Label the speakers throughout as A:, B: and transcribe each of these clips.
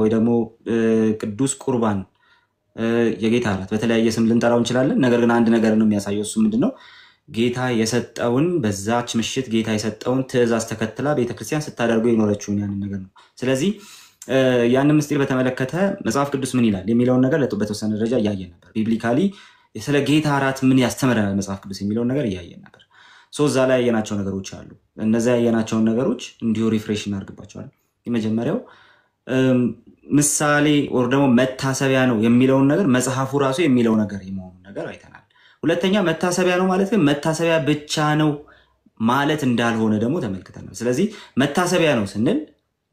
A: ወይ ደግሞ ቅዱስ ቁርባን የጌታ እራት በተለያየ ስም ልንጠራው እንችላለን ነገር ግን አንድ ነገር ነው የሚያሳየው እሱ ምንድነው ጌታ የሰጠውን በዛች ምሽት ጌታ የሰጠውን ትእዛዝ ተከትላ ቤተክርስቲያን ስታደርገው የኖረችው ያንን ነገር ነው ስለዚህ ያንን ምስጢር በተመለከተ መጽሐፍ ቅዱስ ምን ይላል የሚለውን ነገር በተወሰነ ደረጃ ያያየን ነበር ቢብሊካሊ ስለ ጌታ እራት ምን ያስተምረናል መጽሐፍ ቅዱስ የሚለውን ነገር ያያየን ነበር ሶ እዛ ላይ ያየናቸው ነገሮች አሉ እነዛ ያየናቸው ነገሮች እንዲሁ ሪፍሬሽ እናርግባቸዋል የመጀመሪያው ምሳሌ ወር ደግሞ መታሰቢያ ነው የሚለውን ነገር መጽሐፉ ራሱ የሚለው ነገር ይመሆኑ ነገር አይተናል ሁለተኛ መታሰቢያ ነው ማለት ግን መታሰቢያ ብቻ ነው ማለት እንዳልሆነ ደግሞ ተመልክተናል ስለዚህ መታሰቢያ ነው ስንል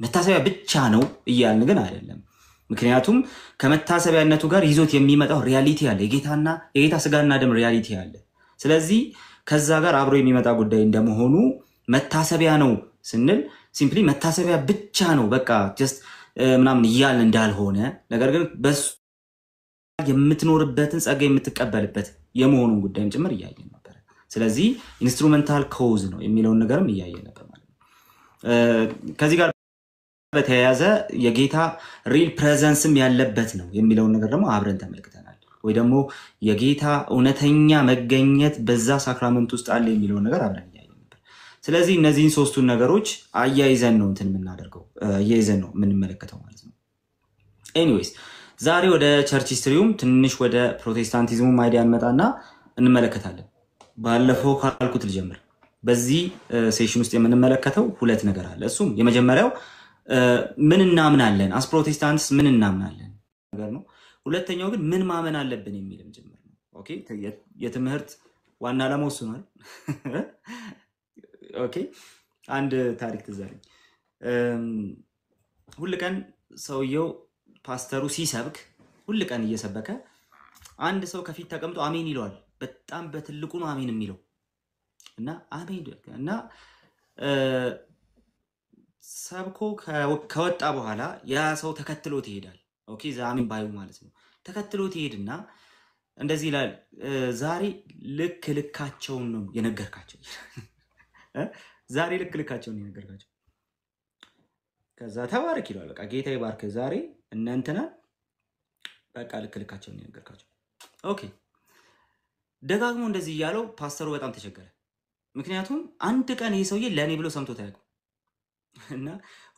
A: መታሰቢያ ብቻ ነው እያልን ግን አይደለም ምክንያቱም ከመታሰቢያነቱ ጋር ይዞት የሚመጣው ሪያሊቲ አለ የጌታ ስጋና ደም ሪያሊቲ አለ ስለዚህ ከዛ ጋር አብሮ የሚመጣ ጉዳይ እንደመሆኑ መታሰቢያ ነው ስንል ሲምፕሊ መታሰቢያ ብቻ ነው በቃ ጀስት ምናምን ይያልን እንዳልሆነ ነገር ግን በሱ የምትኖርበትን ጸጋ የምትቀበልበት የመሆኑን ጉዳይም ጭምር ያያየን ነበር ስለዚህ ኢንስትሩሜንታል ኮዝ ነው የሚለውን ነገርም ያያየን ነበር ማለት ነው ከዚህ ጋር በተያያዘ የጌታ ሪል ፕሬዘንስም ያለበት ነው የሚለውን ነገር ደግሞ አብረን ተመልክተናል ወይ ደግሞ የጌታ እውነተኛ መገኘት በዛ ሳክራመንት ውስጥ አለ የሚለውን ነገር አብረን ስለዚህ እነዚህን ሶስቱን ነገሮች አያይዘን ነው እንትን የምናደርገው አያይዘን ነው የምንመለከተው ማለት ነው ኤኒዌይስ ዛሬ ወደ ቸርች ሂስትሪውም ትንሽ ወደ ፕሮቴስታንቲዝሙ አይዲያ እንመጣና እንመለከታለን ባለፈው ካልኩት ልጀምር በዚህ ሴሽን ውስጥ የምንመለከተው ሁለት ነገር አለ እሱም የመጀመሪያው ምን እናምናለን አስ ፕሮቴስታንትስ ምን እናምናለን ነገር ነው ሁለተኛው ግን ምን ማመን አለብን የሚልም ጀምር ነው ኦኬ የትምህርት ዋና ለሞስኗል ኦኬ አንድ ታሪክ ተዛለኝ ሁሉ ቀን ሰውየው ፓስተሩ ሲሰብክ ሁሉ ቀን እየሰበከ አንድ ሰው ከፊት ተቀምጦ አሜን ይለዋል በጣም በትልቁ ነው አሜን የሚለው እና አሜን እና ሰብኮ ከወጣ በኋላ ያ ሰው ተከትሎት ይሄዳል ኦኬ ዛሜን ባዩ ማለት ነው ተከትሎት ይሄድና እንደዚህ ይላል ዛሬ ልካቸውን ነው የነገርካቸው ዛሬ ልካቸውን ነው የነገርካቸው ከዛ ተባረክ ይላል በቃ ጌታ ይባርክ ዛሬ እናንተና በቃ ልካቸውን ነው የነገርካቸው ኦኬ ደጋግሞ እንደዚህ ያለው ፓስተሩ በጣም ተቸገረ ምክንያቱም አንድ ቀን ይሄ ሰውዬ ለኔ ብሎ ሰምቶት ያውቁ እና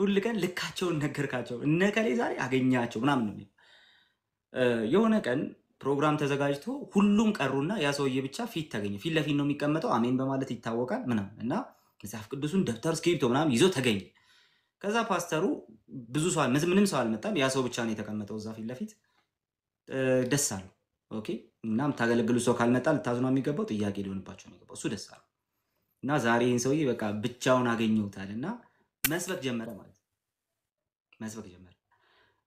A: ሁሉ ቀን ልካቸውን ነገርካቸው እነከሌ ዛሬ አገኛቸው ምናምን ነው የሆነ ቀን ፕሮግራም ተዘጋጅቶ ሁሉም ቀሩና ያ ሰውዬ ብቻ ፊት ተገኘ ፊት ለፊት ነው የሚቀመጠው አሜን በማለት ይታወቃል ምናምን እና መጽሐፍ ቅዱስን ደብተር ስክሪፕቶ ምናምን ይዞ ተገኘ ከዛ ፓስተሩ ብዙ ሰው ምንም ሰው አልመጣም ያ ሰው ብቻ ነው የተቀመጠው እዛ ፊት ለፊት ደስ አለው ኦኬ እናም ታገለግሉ ሰው ካልመጣ ልታዝኑ የሚገባው ጥያቄ ሊሆንባቸው ነው የሚገባው እሱ ደስ አለው እና ዛሬ ይሄን ሰውዬ በቃ ብቻውን አገኘውታልና መስበክ ጀመረ ማለት መስበክ ጀመረ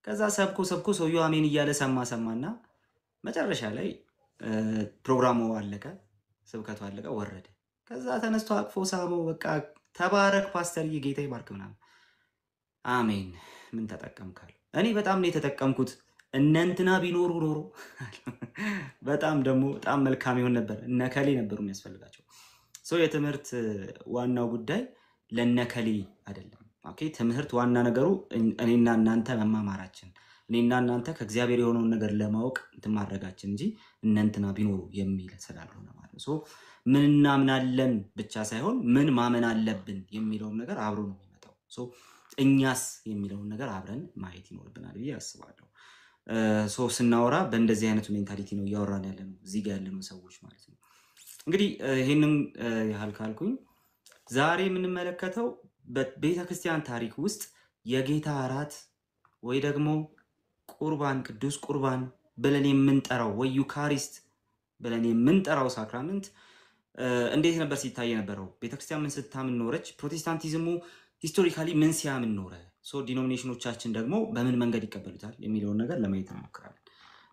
A: ከዛ ሰብኮ ሰውየው አሜን እያለ ሰማና መጨረሻ ላይ ፕሮግራሙ አለቀ ስብከቱ አለቀ ወረደ ከዛ ተነስቶ አቅፎ ሳመው በቃ ተባረክ ፓስተር ጌታ ይባርክ ምናምን አሜን ምን ተጠቀምካል እኔ በጣም ነው የተጠቀምኩት እነንትና ቢኖሩ ኖሮ በጣም መልካም ይሆን ነበር እነከሌ ነበሩ የሚያስፈልጋቸው ሶ የትምህርት ዋናው ጉዳይ ለነከሌ አይደለም ኦኬ ትምህርት ዋና ነገሩ እኔና እናንተ መማማራችን እኔና እናንተ ከእግዚአብሔር የሆነውን ነገር ለማወቅ እንትማረጋችን እንጂ እነንትና ቢኖሩ የሚል ስላልሆነ ማለት ነው ሶ ምን እናምናለን ብቻ ሳይሆን ምን ማመን አለብን የሚለው ነገር አብሮ ነው የሚመጣው ሶ እኛስ የሚለው ነገር አብረን ማየት ይኖርብናል ብዬ አስባለሁ ሶ ስናወራ በእንደዚህ አይነት ሜንታሊቲ ነው ያወራን ያለነው እዚህ ጋር ያለነው ሰዎች ማለት ነው እንግዲህ ይሄንን ያህል ካልኩኝ ዛሬ የምንመለከተው በቤተክርስቲያን ታሪክ ውስጥ የጌታ እራት ወይ ደግሞ ቁርባን ቅዱስ ቁርባን ብለን የምንጠራው ወይ ዩካሪስት ብለን የምንጠራው ሳክራመንት እንዴት ነበር ሲታይ የነበረው ቤተክርስቲያን ምን ስታምን ኖረች ፕሮቴስታንቲዝሙ ሂስቶሪካሊ ምን ሲያምን ኖረ ሶ ዲኖሚኔሽኖቻችን ደግሞ በምን መንገድ ይቀበሉታል የሚለውን ነገር ለማየት እንሞክራለን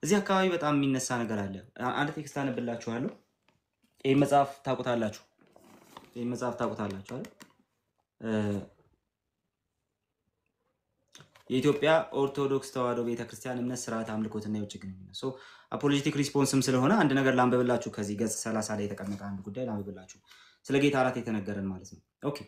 A: እዚህ አካባቢ በጣም የሚነሳ ነገር አለ አንድ ቴክስት አነብላችኋለሁ ይሄ መጽሐፍ ታውቁታላችሁ አይደል የኢትዮጵያ ኦርቶዶክስ ተዋሕዶ ቤተክርስቲያን እምነት ስርዓት አምልኮትና የውጭ ግንኙነት ሶ አፖሎጂቲክ ሪስፖንስም ስለሆነ አንድ ነገር ላንብብላችሁ ከዚህ ገጽ 30 ላይ የተቀመጠ አንድ ጉዳይ ላንብብላችሁ ስለ ጌታ እራት የተነገረን ማለት ነው ኦኬ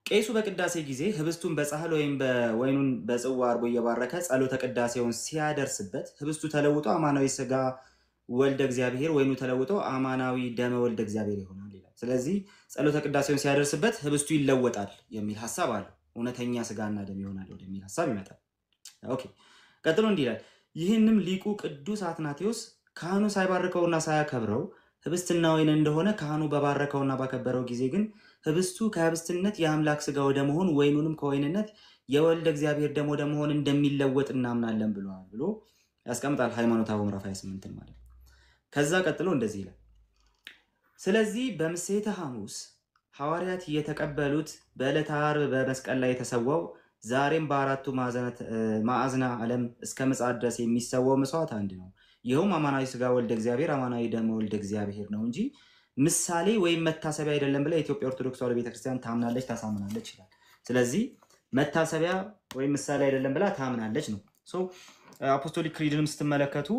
A: ቄሱ በቅዳሴ ጊዜ ህብስቱን በጻሕል ወይም በወይኑን በጽዋ አድርጎ እየባረከ ጸሎተ ቅዳሴውን ሲያደርስበት ህብስቱ ተለውጦ አማናዊ ስጋ ወልደ እግዚአብሔር፣ ወይኑ ተለውጦ አማናዊ ደመ ወልደ እግዚአብሔር ይሆናል ይላል። ስለዚህ ጸሎተ ቅዳሴውን ሲያደርስበት ህብስቱ ይለወጣል የሚል ሐሳብ አለ። እውነተኛ ስጋና ደም ይሆናል ወደሚል ሐሳብ ይመጣል። ኦኬ፣ ቀጥሎ እንዲህ ይላል። ይህንም ሊቁ ቅዱስ አትናቴዎስ ካህኑ ሳይባርከውና ሳያከብረው ህብስትና ወይን እንደሆነ ካህኑ በባረከውና ባከበረው ጊዜ ግን ህብስቱ ከህብስትነት የአምላክ ስጋ ወደ መሆን ወይኑንም ከወይንነት የወልደ እግዚአብሔር ደም ወደ መሆን እንደሚለወጥ እናምናለን ብሏል ብሎ ያስቀምጣል። ሃይማኖተ አበው ምዕራፍ 28 ማለት ነው። ከዛ ቀጥሎ እንደዚህ ይላል። ስለዚህ በምሴተ ሐሙስ ሐዋርያት የተቀበሉት በዕለተ ዓርብ በመስቀል ላይ የተሰዋው ዛሬም በአራቱ ማዕዝነ ዓለም እስከ ምጽአት ድረስ የሚሰዋው መስዋዕት አንድ ነው። ይኸውም አማናዊ ስጋ ወልደ እግዚአብሔር አማናዊ ደም ወልደ እግዚአብሔር ነው እንጂ ምሳሌ ወይም መታሰቢያ አይደለም ብላ የኢትዮጵያ ኦርቶዶክስ ተዋሕዶ ቤተክርስቲያን ታምናለች፣ ታሳምናለች ይላል። ስለዚህ መታሰቢያ ወይም ምሳሌ አይደለም ብላ ታምናለች ነው። አፖስቶሊክ ክሪድንም ስትመለከቱ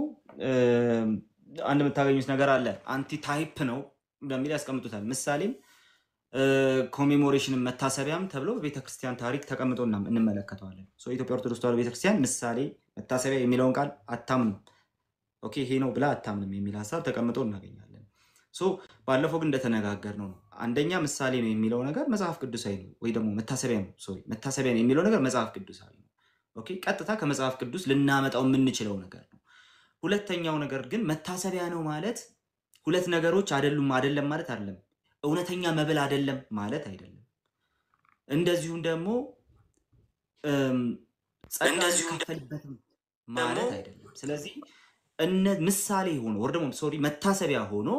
A: አንድ የምታገኙት ነገር አለ። አንቲ ታይፕ ነው በሚል ያስቀምጡታል። ምሳሌም ኮሜሞሬሽንም መታሰቢያም ተብሎ በቤተክርስቲያን ታሪክ ተቀምጦ እንመለከተዋለን። የኢትዮጵያ ኦርቶዶክስ ተዋሕዶ ቤተክርስቲያን ምሳሌ መታሰቢያ የሚለውን ቃል አታምንም። ኦኬ ይሄ ነው ብላ አታምንም የሚል ሐሳብ ተቀምጦ እናገኛለን። ባለፈው ግን እንደተነጋገር ነው አንደኛ ምሳሌ ነው የሚለው ነገር መጽሐፍ ቅዱሳዊ ነው፣ ወይ ደግሞ መታሰቢያ ነው መታሰቢያ ነው የሚለው ነገር መጽሐፍ ቅዱሳዊ ነው። ኦኬ ቀጥታ ከመጽሐፍ ቅዱስ ልናመጣው የምንችለው ነገር ነው። ሁለተኛው ነገር ግን መታሰቢያ ነው ማለት ሁለት ነገሮች አይደለም ማለት አይደለም። እውነተኛ መብል አይደለም ማለት አይደለም። እንደዚሁም ደግሞ ጸጋ ይከፈልበትም ማለት አይደለም። ስለዚህ ምሳሌ ሆኖ ወር ደግሞ መታሰቢያ ሆኖ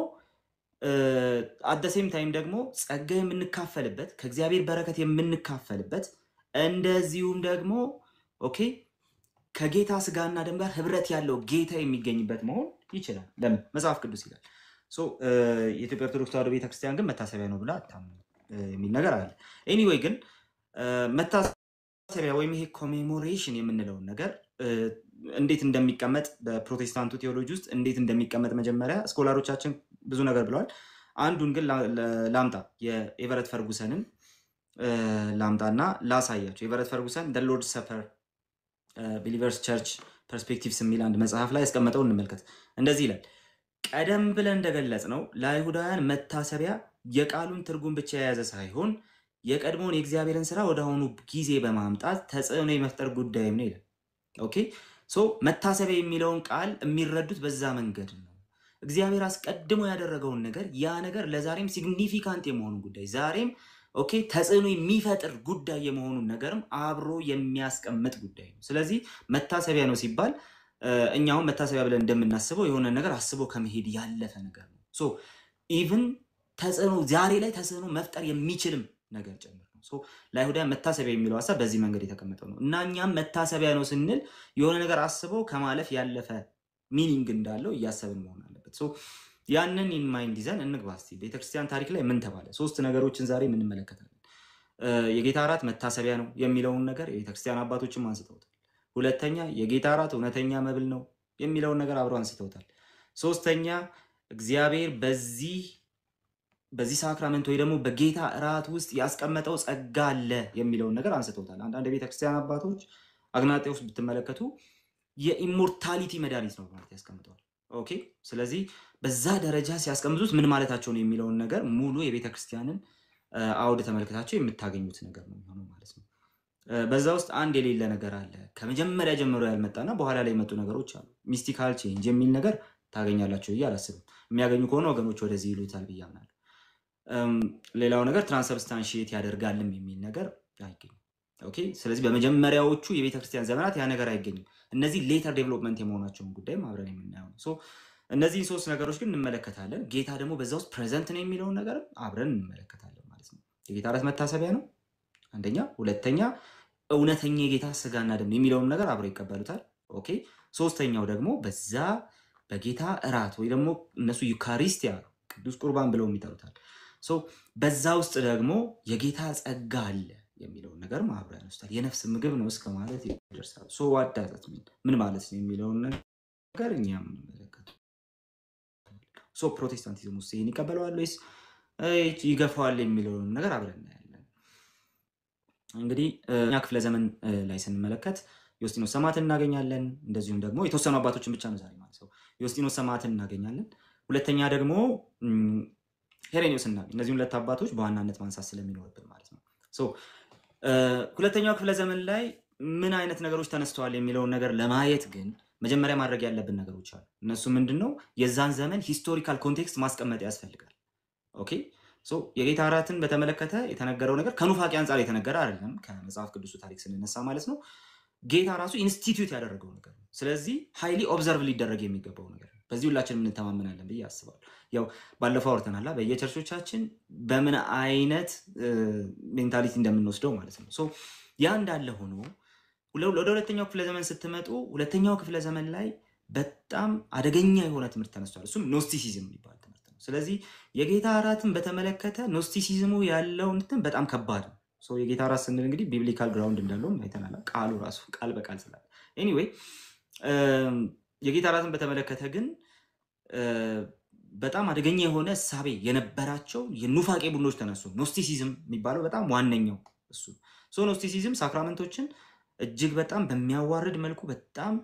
A: አደሴም ታይም ደግሞ ጸጋ የምንካፈልበት ከእግዚአብሔር በረከት የምንካፈልበት እንደዚሁም ደግሞ ኦኬ ከጌታ ስጋና ደም ጋር ህብረት ያለው ጌታ የሚገኝበት መሆን ይችላል። ለምን መጽሐፍ ቅዱስ ይላል። የኢትዮጵያ ኦርቶዶክስ ተዋሕዶ ቤተክርስቲያን ግን መታሰቢያ ነው ብላ አታምንም የሚል ነገር አለ። ኤኒዌይ ግን መታሰቢያ ወይም ይሄ ኮሜሞሬሽን የምንለውን ነገር እንዴት እንደሚቀመጥ በፕሮቴስታንቱ ቴዎሎጂ ውስጥ እንዴት እንደሚቀመጥ መጀመሪያ ስኮላሮቻችን ብዙ ነገር ብለዋል። አንዱን ግን ላምጣ፣ የኤቨረት ፈርጉሰንን ላምጣና ላሳያቸው። ኤቨረት ፈርጉሰን ዘ ሎርድስ ሰፐር ቢሊቨርስ ቸርች ፐርስፔክቲቭስ የሚል አንድ መጽሐፍ ላይ ያስቀመጠው እንመልከት። እንደዚህ ይላል። ቀደም ብለን እንደገለጽ ነው ለአይሁዳውያን መታሰቢያ የቃሉን ትርጉም ብቻ የያዘ ሳይሆን የቀድሞውን የእግዚአብሔርን ስራ ወደ አሁኑ ጊዜ በማምጣት ተጽዕኖ የመፍጠር ጉዳይም ነው ይላል። ኦኬ መታሰቢያ የሚለውን ቃል የሚረዱት በዛ መንገድ ነው። እግዚአብሔር አስቀድሞ ያደረገውን ነገር ያ ነገር ለዛሬም ሲግኒፊካንት የመሆኑ ጉዳይ ዛሬም ኦኬ ተጽዕኖ የሚፈጥር ጉዳይ የመሆኑን ነገርም አብሮ የሚያስቀምጥ ጉዳይ ነው። ስለዚህ መታሰቢያ ነው ሲባል እኛውን መታሰቢያ ብለን እንደምናስበው የሆነ ነገር አስቦ ከመሄድ ያለፈ ነገር ነው። ኢቭን ተጽዕኖ ዛሬ ላይ ተጽዕኖ መፍጠር የሚችልም ነገር ጭምር ነው። ለአይሁዳውያን መታሰቢያ የሚለው ሐሳብ በዚህ መንገድ የተቀመጠው ነው እና እኛም መታሰቢያ ነው ስንል የሆነ ነገር አስበው ከማለፍ ያለፈ ሚኒንግ እንዳለው እያሰብን መሆን አለበት። ያንን ኢንማይንድ ይዘን እንግባ። እስቲ ቤተክርስቲያን ታሪክ ላይ ምን ተባለ? ሶስት ነገሮችን ዛሬ እንመለከታለን። የጌታ እራት መታሰቢያ ነው የሚለውን ነገር የቤተክርስቲያን አባቶችም አንስተውታል። ሁለተኛ የጌታ እራት እውነተኛ መብል ነው የሚለውን ነገር አብረው አንስተውታል። ሶስተኛ እግዚአብሔር በዚህ ሳክራመንት ወይ ደግሞ በጌታ እራት ውስጥ ያስቀመጠው ጸጋ አለ የሚለውን ነገር አንስተውታል። አንዳንድ የቤተክርስቲያን አባቶች አግናጤዎስ ብትመለከቱ የኢሞርታሊቲ መድኃኒት ነው ማለት ያስቀምጠዋል። ኦኬ ስለዚህ በዛ ደረጃ ሲያስቀምጡት ምን ማለታቸው ነው የሚለውን ነገር ሙሉ የቤተክርስቲያንን አውድ ተመልክታቸው የምታገኙት ነገር ነው የሚሆነው ማለት ነው። በዛ ውስጥ አንድ የሌለ ነገር አለ። ከመጀመሪያ ጀምሮ ያልመጣና በኋላ ላይ የመጡ ነገሮች አሉ። ሚስቲካል ቼንጅ የሚል ነገር ታገኛላችሁ ብዬ አላስብም። የሚያገኙ ከሆነ ወገኖች ወደዚህ ይሉታል ብዬ አምናለሁ። ሌላው ነገር ትራንስብስታንሺየት ያደርጋልም የሚል ነገር አይገኝም። ኦኬ ስለዚህ በመጀመሪያዎቹ የቤተክርስቲያን ዘመናት ያ ነገር አይገኝም። እነዚህ ሌተር ዴቨሎፕመንት የመሆናቸውን ጉዳይ አብረን የምናየው ነው። እነዚህን ሶስት ነገሮች ግን እንመለከታለን። ጌታ ደግሞ በዛ ውስጥ ፕሬዘንት ነው የሚለውን ነገር አብረን እንመለከታለን ማለት ነው። የጌታ እራት መታሰቢያ ነው አንደኛ፣ ሁለተኛ እውነተኛ የጌታ ስጋና ደም የሚለውን ነገር አብረው ይቀበሉታል። ኦኬ ሶስተኛው ደግሞ በዛ በጌታ እራት ወይ ደግሞ እነሱ ዩካሪስቲያ ቅዱስ ቁርባን ብለው ይጠሩታል። በዛ ውስጥ ደግሞ የጌታ ጸጋ አለ የሚለውን ነገር አብረን ያነሱታል። የነፍስ ምግብ ነው እስከ ማለት ይደርሳል። ዋዳት ምን ማለት ነው የሚለውን ነገር እኛም እንመለከታለን። ፕሮቴስታንቲዝም ውስጥ ይሄን ይቀበለዋል ወይስ ይገፋዋል የሚለውን ነገር አብረን እናያለን። እንግዲህ እኛ ክፍለ ዘመን ላይ ስንመለከት ዮስጢኖስ ሰማዕትን እናገኛለን። እንደዚሁም ደግሞ የተወሰኑ አባቶችን ብቻ ነው ዛሬ ማለት ነው ዮስጢኖስ ሰማዕትን እናገኛለን። ሁለተኛ ደግሞ ሄሬኒዮስ እናገኝ። እነዚህ ሁለት አባቶች በዋናነት ማንሳት ስለሚኖርብን ማለት ነው። ሶ ሁለተኛው ክፍለ ዘመን ላይ ምን አይነት ነገሮች ተነስተዋል የሚለውን ነገር ለማየት ግን መጀመሪያ ማድረግ ያለብን ነገሮች አሉ። እነሱ ምንድነው? የዛን ዘመን ሂስቶሪካል ኮንቴክስት ማስቀመጥ ያስፈልጋል። ኦኬ ሶ የጌታ እራትን በተመለከተ የተነገረው ነገር ከኑፋቄ አንጻር የተነገረ አይደለም። ከመጽሐፍ ቅዱስ ታሪክ ስንነሳ ማለት ነው ጌታ ራሱ ኢንስቲትዩት ያደረገው ነገር ነው። ስለዚህ ሃይሊ ኦብዘርቭ ሊደረግ የሚገባው ነገር ነው። በዚህ ሁላችንም እንተማመናለን ብዬ አስባለሁ። ያው ባለፈው አውርተናል በየቸርቾቻችን በምን አይነት ሜንታሊቲ እንደምንወስደው ማለት ነው። ሶ ያ እንዳለ ሆኖ ወደ ሁለተኛው ክፍለ ዘመን ስትመጡ ሁለተኛው ክፍለ ዘመን ላይ በጣም አደገኛ የሆነ ትምህርት ተነስቷል። እሱም ኖስቲሲዝም የሚባል ትምህርት ነው። ስለዚህ የጌታ እራትን በተመለከተ ኖስቲሲዝሙ ያለው እንትን በጣም ከባድ ነው። ሶ የጌታ እራት ስንል እንግዲህ ቢብሊካል ግራውንድ እንዳለው አይተናል። ቃሉ ራሱ ቃል በቃል ስላለ ኤኒዌይ የጌታ እራትን በተመለከተ ግን በጣም አደገኛ የሆነ እሳቤ የነበራቸው የኑፋቄ ቡድኖች ተነሱ። ኖስቲሲዝም የሚባለው በጣም ዋነኛው እሱ። ሶ ኖስቲሲዝም ሳክራመንቶችን እጅግ በጣም በሚያዋርድ መልኩ በጣም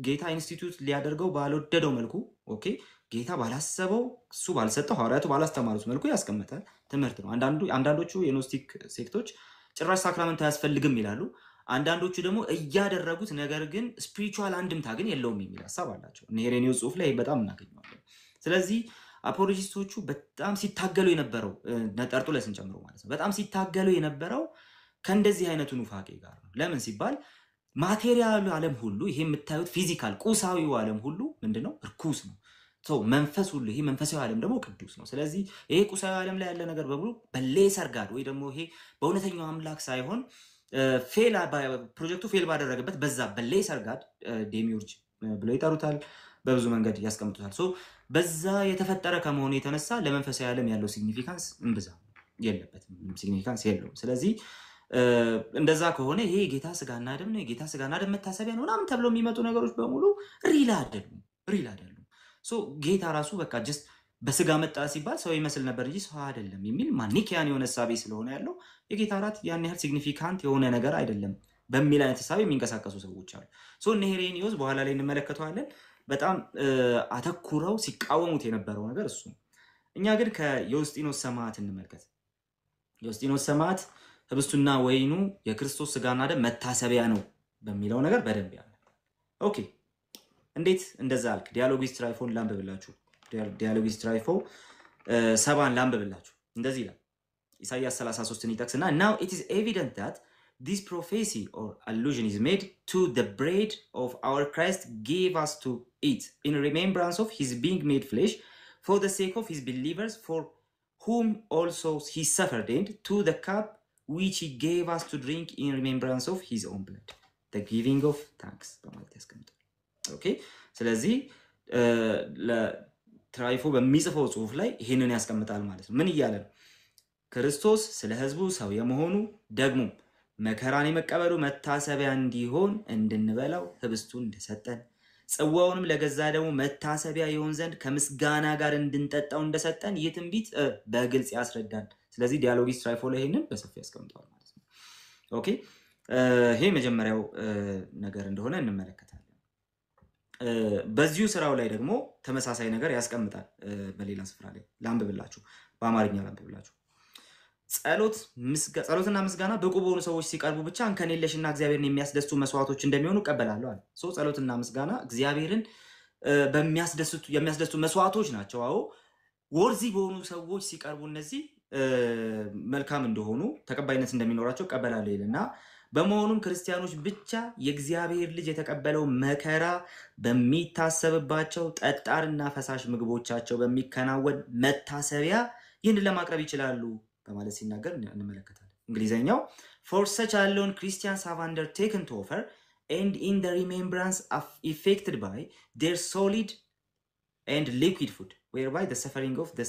A: ጌታ ኢንስቲትዩት ሊያደርገው ባልወደደው መልኩ ኦኬ ጌታ ባላሰበው እሱ ባልሰጠው ሐዋርያቱ ባላስተማሩት መልኩ ያስቀመጠ ትምህርት ነው። አንዳንዶቹ የኖስቲክ ሴክቶች ጭራሽ ሳክራመንት አያስፈልግም ይላሉ። አንዳንዶቹ ደግሞ እያደረጉት ነገር ግን ስፒሪቹዋል አንድምታ ግን የለውም የሚል ሐሳብ አላቸው። ሄሬኒዮስ ጽሑፍ ላይ በጣም እናገኘዋለን። ስለዚህ አፖሎጂስቶቹ በጣም ሲታገሉ የነበረው ጠርጡለስን ጨምሮ ማለት ነው በጣም ሲታገሉ የነበረው ከእንደዚህ አይነቱ ኑፋቄ ጋር ነው። ለምን ሲባል ማቴሪያሉ ዓለም ሁሉ ይሄ የምታዩት ፊዚካል ቁሳዊው ዓለም ሁሉ ምንድነው? እርኩስ ነው። መንፈስ ሁሉ ይሄ መንፈሳዊ ዓለም ደግሞ ቅዱስ ነው። ስለዚህ ይሄ ቁሳዊ ዓለም ላይ ያለ ነገር በሙሉ በሌሰር ጋድ ወይ ደግሞ ይሄ በእውነተኛው አምላክ ሳይሆን ፕሮጀክቱ ፌል ባደረገበት በዛ በሌሰር ጋድ ዴሚውርጅ ብለው ይጠሩታል። በብዙ መንገድ ያስቀምጡታል። በዛ የተፈጠረ ከመሆኑ የተነሳ ለመንፈሳዊ ዓለም ያለው ሲግኒፊካንስ እንብዛ የለበትም፣ ሲግኒፊካንስ የለውም። ስለዚህ እንደዛ ከሆነ ይሄ ጌታ ስጋና ደም ነው፣ የጌታ ስጋና ደም መታሰቢያ ነው ምናምን ተብለው የሚመጡ ነገሮች በሙሉ ሪል አይደሉም። ጌታ ራሱ በቃ ጀስት በስጋ መጣ ሲባል ሰው ይመስል ነበር እንጂ ሰው አይደለም የሚል ማኒኪያን የሆነ እሳቤ ስለሆነ ያለው የጌታ እራት ያን ያህል ሲግኒፊካንት የሆነ ነገር አይደለም በሚል አይነት እሳቤ የሚንቀሳቀሱ ሰዎች አሉ። እነ ሄሬኒዮስ በኋላ ላይ እንመለከተዋለን በጣም አተኩረው ሲቃወሙት የነበረው ነገር እሱ። እኛ ግን ከዮስጢኖስ ሰማዕት እንመልከት። ዮስጢኖስ ሰማዕት ህብስቱና ወይኑ የክርስቶስ ስጋና ደም መታሰቢያ ነው በሚለው ነገር በደንብ ያለ። ኦኬ እንዴት እንደዛ አልክ? ዲያሎጊስ ትራይፎን ላንብብላችሁ። ዲያሎጊስ ትራይፎ 7 ላንብብላችሁ። እንደዚህ ይላል ኢሳይያስ 33ን ይጠቅስና now it is evident that this prophecy or allusion is made to the bread of our Christ gave us to eat in remembrance of his being made flesh for the sake of his believers, for whom also he suffered, and to the cup which he gave us to drink in remembrance of his own blood, the giving of thanks በማለት ያስቀምጣል። ኦኬ ስለዚህ ለትራይፎ በሚጽፈው ጽሑፍ ላይ ይሄንን ያስቀምጣል ማለት ነው። ምን እያለ ነው? ክርስቶስ ስለ ህዝቡ ሰው የመሆኑ ደግሞ መከራን የመቀበሉ መታሰቢያ እንዲሆን እንድንበላው ህብስቱን እንደሰጠን ጽዋውንም ለገዛ ደግሞ መታሰቢያ ይሆን ዘንድ ከምስጋና ጋር እንድንጠጣው እንደሰጠን ይህ ትንቢት በግልጽ ያስረዳል። ስለዚህ ዲያሎጊስ ትራይፎ ላይ ይሄንን በሰፊው ያስቀምጣል ማለት ነው። ኦኬ ይሄ መጀመሪያው ነገር እንደሆነ እንመለከታለን። በዚሁ ስራው ላይ ደግሞ ተመሳሳይ ነገር ያስቀምጣል። በሌላ ስፍራ ላይ ላንብብላችሁ፣ በአማርኛ ላንብብላችሁ። ጸሎትና ምስጋና ብቁ በሆኑ ሰዎች ሲቀርቡ ብቻ እንከን የለሽና እግዚአብሔርን የሚያስደስቱ መስዋዕቶች እንደሚሆኑ እቀበላለሁ አለ። ጸሎትና ምስጋና እግዚአብሔርን የሚያስደስቱ መስዋዕቶች ናቸው። አዎ ወርዚ በሆኑ ሰዎች ሲቀርቡ እነዚህ መልካም እንደሆኑ ተቀባይነት እንደሚኖራቸው እቀበላለሁ ይልና በመሆኑም ክርስቲያኖች ብቻ የእግዚአብሔር ልጅ የተቀበለው መከራ በሚታሰብባቸው ጠጣርና ፈሳሽ ምግቦቻቸው በሚከናወን መታሰቢያ ይህን ለማቅረብ ይችላሉ በማለት ሲናገር እንመለከታለን። እንግሊዘኛው for such alone Christians have undertaken to offer and in the remembrance of effected by their solid and liquid food whereby the suffering of the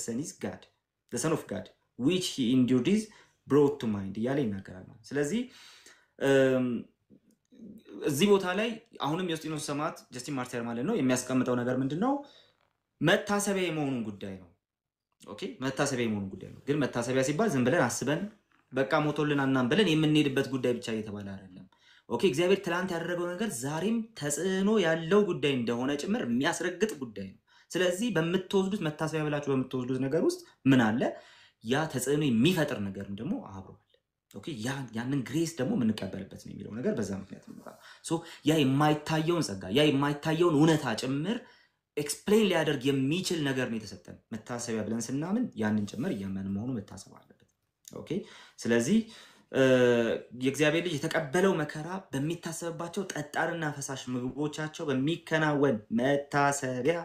A: Son of God which he endured is brought to mind እያለ ይናገራል። ስለዚህ እዚህ ቦታ ላይ አሁንም ዮስጢኖስ ሰማዕት ጀስቲን ማርቲር ማለት ነው የሚያስቀምጠው ነገር ምንድነው? መታሰቢያ የመሆኑን ጉዳይ ነው። ኦኬ መታሰቢያ የመሆኑን ጉዳይ ነው። ግን መታሰቢያ ሲባል ዝም ብለን አስበን በቃ ሞቶልን አናም ብለን የምንሄድበት ጉዳይ ብቻ እየተባለ አይደለም። ኦኬ እግዚአብሔር ትላንት ያደረገው ነገር ዛሬም ተጽዕኖ ያለው ጉዳይ እንደሆነ ጭምር የሚያስረግጥ ጉዳይ ነው። ስለዚህ በምትወስዱት መታሰቢያ ብላችሁ በምትወስዱት ነገር ውስጥ ምን አለ? ያ ተጽዕኖ የሚፈጥር ነገር ደግሞ አብሮ አለ። ኦኬ ያንን ግሬስ ደግሞ የምንቀበልበት ነው የሚለው ነገር በዛ ምክንያት ነው። ሶ ያ የማይታየውን ጸጋ ያ የማይታየውን እውነታ ጭምር ኤክስፕሌን ሊያደርግ የሚችል ነገር ነው የተሰጠን። መታሰቢያ ብለን ስናምን ያንን ጭምር እያመንን መሆኑ መታሰብ አለበት። ኦኬ ስለዚህ የእግዚአብሔር ልጅ የተቀበለው መከራ በሚታሰብባቸው ጠጣርና ፈሳሽ ምግቦቻቸው በሚከናወን መታሰቢያ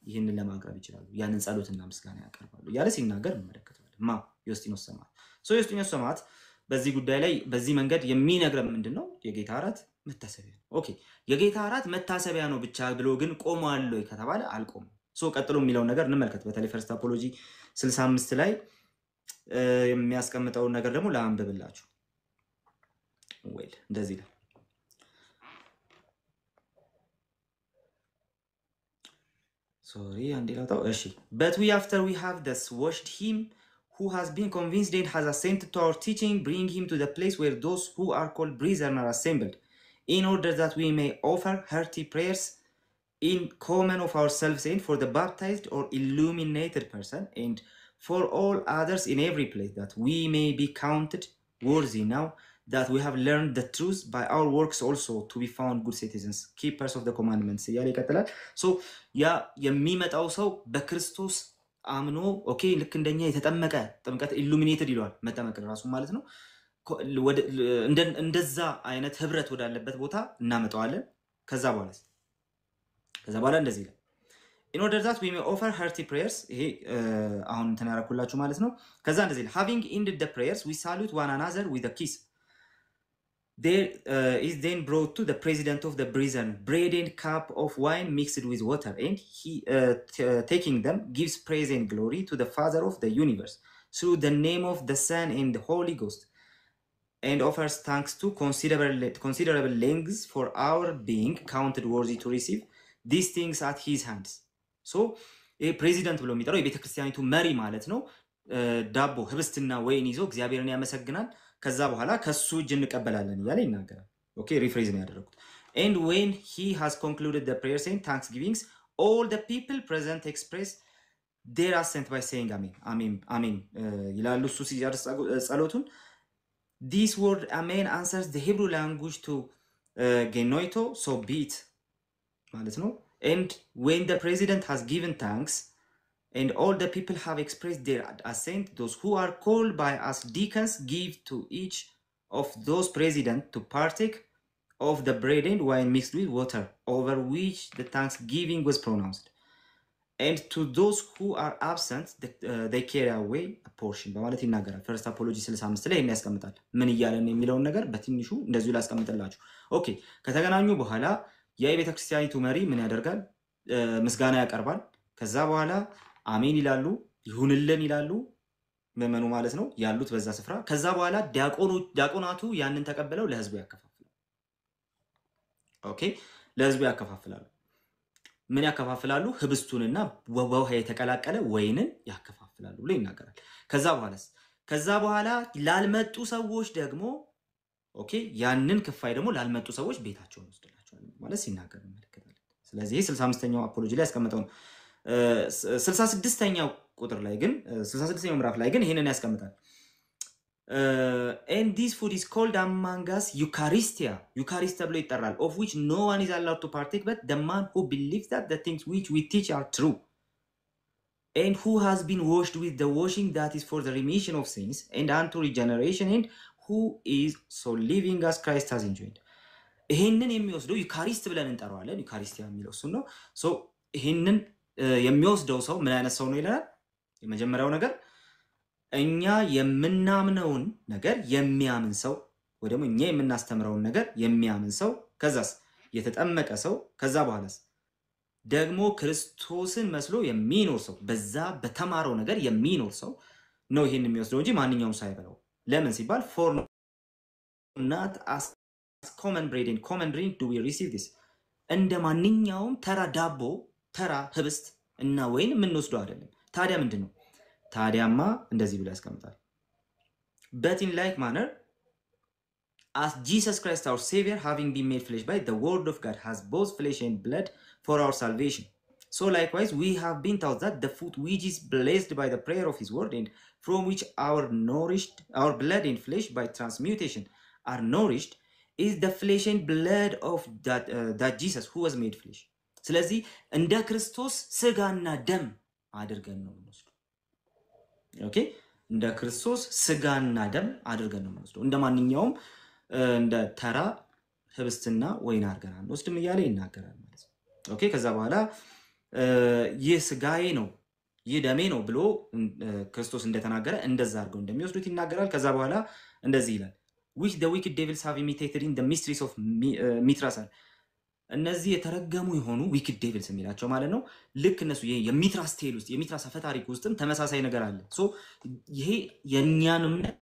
A: ይህንን ለማቅረብ ይችላሉ። ያንን ጸሎትና ምስጋና ያቀርባሉ እያለ ሲናገር እንመለከታለን። ዮስጢኖስ ሰማዕት ዮስጢኖስ ሰማዕት በዚህ ጉዳይ ላይ በዚህ መንገድ የሚነግረን ምንድነው? የጌታ እራት መታሰቢያ ነው። ኦኬ የጌታ እራት መታሰቢያ ነው ብቻ ብሎ ግን ቆሟል ወይ ከተባለ አልቆመም። ቀጥሎ የሚለውን ነገር እንመልከት። በተለይ ፈርስት አፖሎጂ 65 ላይ የሚያስቀምጠውን ነገር ደግሞ ላንብብላችሁ። እንደዚህ ነው። But we, after we have thus washed him who has been convinced and has assented to our teaching, bring him to the place where those who are called brethren are assembled, in order that we may offer hearty prayers in common of ourselves and for the baptized or illuminated person and for all others in every place, that we may be counted worthy now that we have learned the truth by our works also to be found good citizens, keepers of the commandments እያለ ይቀጥላል። ያ የሚመጣው ሰው በክርስቶስ አምኖ ኦኬ ልክ እንደኛ የተጠመቀ ጥምቀት ኢሉሚኔትድ ይሏል መጠመቅ ራሱ ማለት ነው። እንደዛ አይነት ህብረት ወዳለበት ቦታ እናመጣዋለን። ከዛ በኋላ እንደዚህ ይላል in order that we may offer hearty prayers ይሄ አሁን እንትን ያረኩላችሁ ማለት ነው። ከዛ እንደዚህ ይላል having ended the prayers we salute one another with a kiss. There is then brought to the president of the prison bread and cup of wine mixed with water, and he taking them gives praise and glory to the Father of the universe through the name of the Son and the Holy Ghost, and offers thanks to considerable lengths for our being counted worthy to receive these things at his hands. ፕሬዚደንት ብሎ የሚጠራው የቤተ ክርስቲያኒቱ መሪ ማለት ነው። ዳቦ ህብስትና ወይን ይዞ እግዚአብሔርን ያመሰግናል። ከዛ በኋላ ከሱ እጅ እንቀበላለን እያለ ይናገራል። ኦኬ ሪፍሬዝ ነው ያደረኩት። and when he has concluded the prayers and thanksgivings, all the people present express their assent by saying amen amen ይላሉ። እሱ ሲጨርስ ጸሎቱን this word amen answers the Hebrew language to genoito, so be it ማለት ነው። and when the president has given thanks and all the people have expressed their assent, those who are called by us deacons give to each of those present to partake of the bread and wine mixed with water, over which the thanksgiving was pronounced. And to those who are absent, they carry away a portion. በማለት ይናገራል። ፈርስት አፖሎጂ 65 ላይ የሚያስቀምጣል። ምን እያለን የሚለውን ነገር በትንሹ እንደዚሁ ላስቀምጥላችሁ። ኦኬ ከተገናኙ በኋላ የቤተ ክርስቲያኒቱ መሪ ምን ያደርጋል? ምስጋና ያቀርባል። ከዛ በኋላ አሜን ይላሉ፣ ይሁንልን ይላሉ መመኑ ማለት ነው ያሉት በዛ ስፍራ። ከዛ በኋላ ዲያቆናቱ ያንን ተቀበለው ለህዝቡ ያከፋፍላሉ። ኦኬ ለህዝቡ ያከፋፍላሉ። ምን ያከፋፍላሉ? ህብስቱንና በውሃ የተቀላቀለ ወይንን ያከፋፍላሉ ብሎ ይናገራል። ከዛ በኋላ ላልመጡ ሰዎች ደግሞ ኦኬ ያንን ክፋይ ደግሞ ላልመጡ ሰዎች ቤታቸውን ወስደላቸዋል ማለት ሲናገር እንመለከታለን። ስለዚህ 65ኛው አፖሎጂ ላይ ያስቀምጠው 66ኛው ቁጥር ላይ ግን 66ኛው ምዕራፍ ላይ ግን ይሄንን ያስቀምጣል። and this food is called among us Eucharist ተብሎ ይጠራል, of which no one is allowed to partake but the man who believes that the things which we teach are true, and who has been washed with the washing that is for the remission of sins and unto regeneration, and who is so living as Christ has enjoined. ይሄንን የሚወስደው ዩካሪስት ብለን እንጠራዋለን። ዩካሪስቲያ የሚለው እሱ ነው። ይሄንን የሚወስደው ሰው ምን አይነት ሰው ነው ይላል? የመጀመሪያው ነገር እኛ የምናምነውን ነገር የሚያምን ሰው ወይ ደግሞ እኛ የምናስተምረውን ነገር የሚያምን ሰው፣ ከዛስ የተጠመቀ ሰው፣ ከዛ በኋላስ ደግሞ ክርስቶስን መስሎ የሚኖር ሰው፣ በዛ በተማረው ነገር የሚኖር ሰው ነው ይሄን የሚወስደው እንጂ ማንኛውም ሰው አይበላው። ለምን ሲባል for not as common bread and common drink do we receive this, እንደ ማንኛውም ተራ ዳቦ ተራ ህብስት እና ወይን የምንወስደው አይደለም። ታዲያ ምንድነው? ታዲያማ እንደዚህ ብሎ ያስቀምጣል። but in like manner, as Jesus Christ our Savior, having been made flesh by the word of God, has both flesh and blood for our salvation. So likewise, we have been taught that the food which is blessed by the prayer of his word, and from which our blood and flesh by transmutation are nourished, is the flesh and blood of that Jesus who was made flesh. ስለዚህ እንደ ክርስቶስ ስጋና ደም አድርገን ነው የምንወስደው። ኦኬ እንደ ክርስቶስ ስጋና ደም አድርገን ነው የምንወስደው። እንደ ማንኛውም እንደ ተራ ህብስትና ወይን አድርገን አንወስድም እያለ ይናገራል ማለት ነው። ኦኬ ከዛ በኋላ ይህ ስጋዬ ነው ይህ ደሜ ነው ብሎ ክርስቶስ እንደተናገረ እንደዛ አድርገው እንደሚወስዱት ይናገራል። ከዛ በኋላ እንደዚህ ይላል which the wicked devils have imitated in the mysteries of Mithras. እነዚህ የተረገሙ የሆኑ wicked devils የሚላቸው ማለት ነው። ልክ እነሱ የሚትራስ ቴል ውስጥ የሚትራስ አፈ ታሪክ ውስጥም ተመሳሳይ ነገር አለ። ሶ ይሄ የኛን እምነት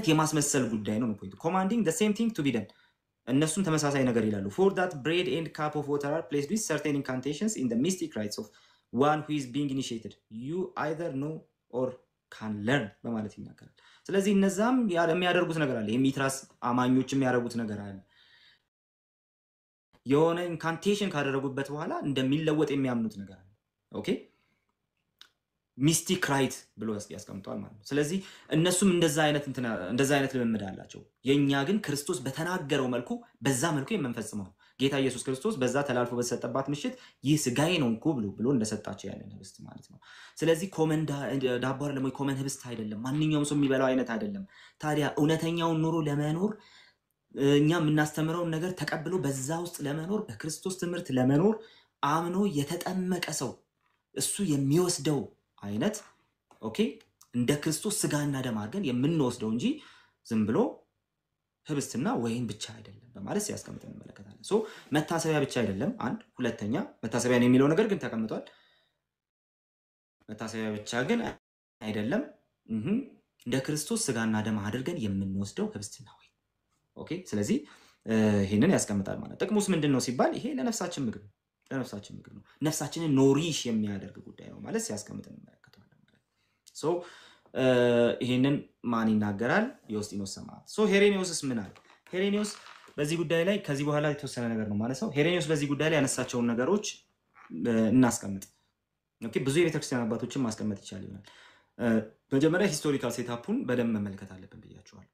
A: የማስመሰል ጉዳይ ነው ፖይንቱ። commanding the same thing to be done. እነሱም ተመሳሳይ ነገር ይላሉ። for that bread and cup of water are placed with certain incantations in the mystic rites of one who is being initiated, you either know or can learn በማለት ይናገራል። ስለዚህ እነዛም የሚያደርጉት ነገር አለ። የሚትራስ አማኞች የሚያደርጉት ነገር አለ። የሆነ ኢንካንቴሽን ካደረጉበት በኋላ እንደሚለወጥ የሚያምኑት ነገር አለ። ኦኬ ሚስቲክ ራይት ብሎ ያስቀምጣል ማለት ነው። ስለዚህ እነሱም እንደዛ አይነት ልምምድ አላቸው። የኛ ግን ክርስቶስ በተናገረው መልኩ በዛ መልኩ የምንፈጽመው ጌታ ኢየሱስ ክርስቶስ በዛ ተላልፎ በተሰጠባት ምሽት ይህ ስጋዬ ነው እንኩ ብሎ እንደሰጣቸው ያለን ህብስት ማለት ነው። ስለዚህ ኮመን ዳቦ አይደለም ወይ ኮመን ህብስት አይደለም፣ ማንኛውም ሰው የሚበላው አይነት አይደለም። ታዲያ እውነተኛውን ኑሮ ለመኖር እኛ የምናስተምረውን ነገር ተቀብሎ በዛ ውስጥ ለመኖር በክርስቶስ ትምህርት ለመኖር አምኖ የተጠመቀ ሰው እሱ የሚወስደው አይነት ኦኬ እንደ ክርስቶስ ስጋና ደም አድርገን የምንወስደው እንጂ ዝም ብሎ ህብስትና ወይን ብቻ አይደለም በማለት ሲያስቀምጥ እንመለከታለን። ሶ መታሰቢያ ብቻ አይደለም አንድ፣ ሁለተኛ መታሰቢያ ነው የሚለው ነገር ግን ተቀምጧል። መታሰቢያ ብቻ ግን አይደለም እንደ ክርስቶስ ስጋና ደም አድርገን የምንወስደው ህብስትና ወይን። ኦኬ ስለዚህ ይሄንን ያስቀምጣል ማለት ጥቅሙስ ምንድነው ሲባል ይሄ ለነፍሳችን ምግብ ነው። ለነፍሳችን ምግብ ነው። ነፍሳችንን ኖሪሽ የሚያደርግ ጉዳይ ነው ማለት ሲያስቀምጥ እንመለከታለን ማለት ሶ ይሄንን ማን ይናገራል? ዮስጢኖስ ሰማዕት። ሶ ሄሬኔዎስስ ምን አለ? ሄሬኔዎስ በዚህ ጉዳይ ላይ ከዚህ በኋላ የተወሰነ ነገር ነው ማለት ነው። ሄሬኔዎስ በዚህ ጉዳይ ላይ ያነሳቸውን ነገሮች እናስቀምጥ። ኦኬ ብዙ የቤተክርስቲያን አባቶችን ማስቀመጥ ይቻላል ይሆናል። መጀመሪያ ሂስቶሪካል ሴታፑን በደንብ መመልከት አለብን ብያቸዋለሁ።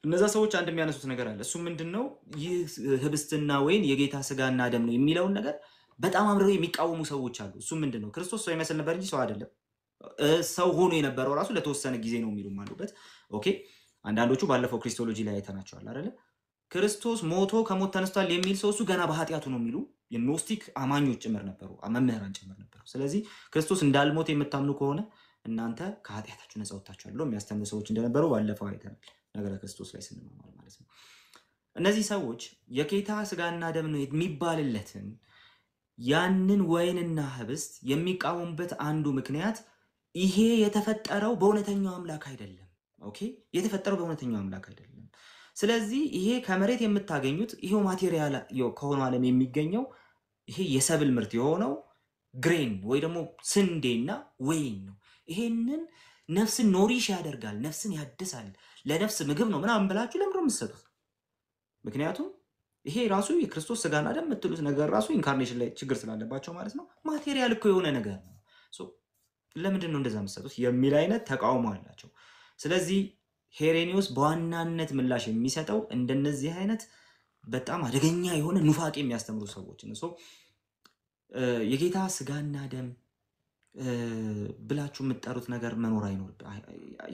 A: እነዛ ሰዎች አንድ የሚያነሱት ነገር አለ። እሱ ምንድነው? ይህ ህብስትና ወይን የጌታ ስጋና ደም ነው የሚለውን ነገር በጣም አምረው የሚቃወሙ ሰዎች አሉ። እሱ ምንድነው? ክርስቶስ ሰው ይመስል ነበር እንጂ ሰው አይደለም። ሰው ሆኖ የነበረው ራሱ ለተወሰነ ጊዜ ነው የሚሉም አሉበት። ኦኬ አንዳንዶቹ ባለፈው ክሪስቶሎጂ ላይ አይተናቸዋል አይደለ? ክርስቶስ ሞቶ ከሞት ተነስቷል የሚል ሰው እሱ ገና በኃጢያቱ ነው የሚሉ የኖስቲክ አማኞች ጭምር ነበሩ፣ መምህራን ጭምር ነበሩ። ስለዚህ ክርስቶስ እንዳልሞት የምታምኑ ከሆነ እናንተ ከኃጢያታችሁ ነፃ ወጣችኋል ብለው የሚያስተምሩ ሰዎች እንደነበሩ ባለፈው አይተናል ነገረ ክርስቶስ ላይ ስንማር ማለት ነው። እነዚህ ሰዎች የጌታ ስጋና ደም ነው የሚባልለትን ያንን ወይንና ህብስት የሚቃወሙበት አንዱ ምክንያት ይሄ የተፈጠረው በእውነተኛው አምላክ አይደለም። ኦኬ የተፈጠረው በእውነተኛው አምላክ አይደለም። ስለዚህ ይሄ ከመሬት የምታገኙት ይሄው ማቴሪያል ከሆነ ዓለም የሚገኘው ይሄ የሰብል ምርት የሆነው ግሬን ወይ ደግሞ ስንዴና ወይን ነው። ይሄንን ነፍስን ኖሪሽ ያደርጋል፣ ነፍስን ያድሳል፣ ለነፍስ ምግብ ነው ምናምን ብላችሁ ለምንድነው የምትሰጡት? ምክንያቱም ይሄ ራሱ የክርስቶስ ስጋና ደም የምትሉት ነገር ራሱ ኢንካርኔሽን ላይ ችግር ስላለባቸው ማለት ነው ማቴሪያል እኮ የሆነ ነገር ነው። ሶ ለምንድን ነው እንደዛ የምትሰጡት የሚል አይነት ተቃውሞ አላቸው። ስለዚህ ሄሬኔዎስ በዋናነት ምላሽ የሚሰጠው እንደነዚህ አይነት በጣም አደገኛ የሆነ ኑፋቄ የሚያስተምሩ ሰዎች ነው። ሶ የጌታ ስጋና ደም ብላችሁ የምትጠሩት ነገር መኖር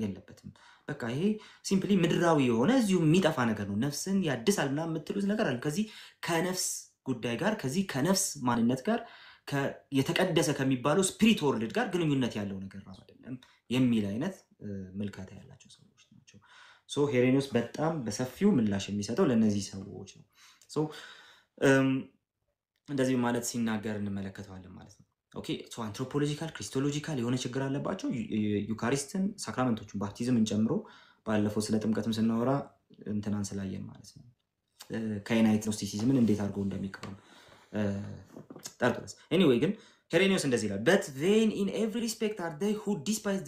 A: የለበትም። በቃ ይሄ ሲምፕሊ ምድራዊ የሆነ እዚሁ የሚጠፋ ነገር ነው። ነፍስን ያድሳልና የምትሉት ነገር አለ ከዚህ ከነፍስ ጉዳይ ጋር ከዚህ ከነፍስ ማንነት ጋር የተቀደሰ ከሚባለው ስፒሪት ወርልድ ጋር ግንኙነት ያለው ነገር ነው አይደለም የሚል አይነት መልካታ ያላቸው ሰዎች ናቸው። ሶ ሄሬኔዎስ በጣም በሰፊው ምላሽ የሚሰጠው ለነዚህ ሰዎች ነው። ሶ እንደዚህ ማለት ሲናገር እንመለከተዋለን ማለት ነው። ኦኬ ሶ አንትሮፖሎጂካል ክሪስቶሎጂካል የሆነ ችግር አለባቸው። ዩካሪስትን ሳክራመንቶቹን ባፕቲዝምን ጨምሮ ባለፈው ስለ ጥምቀትም ስናወራ እንትናን ስላየን ማለት ነው ካይናይት ኖስቲሲዝምን እንዴት አድርገው እንደሚቀሩ ጠርጥረስ ኤኒዌይ ግን ሄሬኒዮስ እንደዚህ ይላል but vain in every respect are they who despise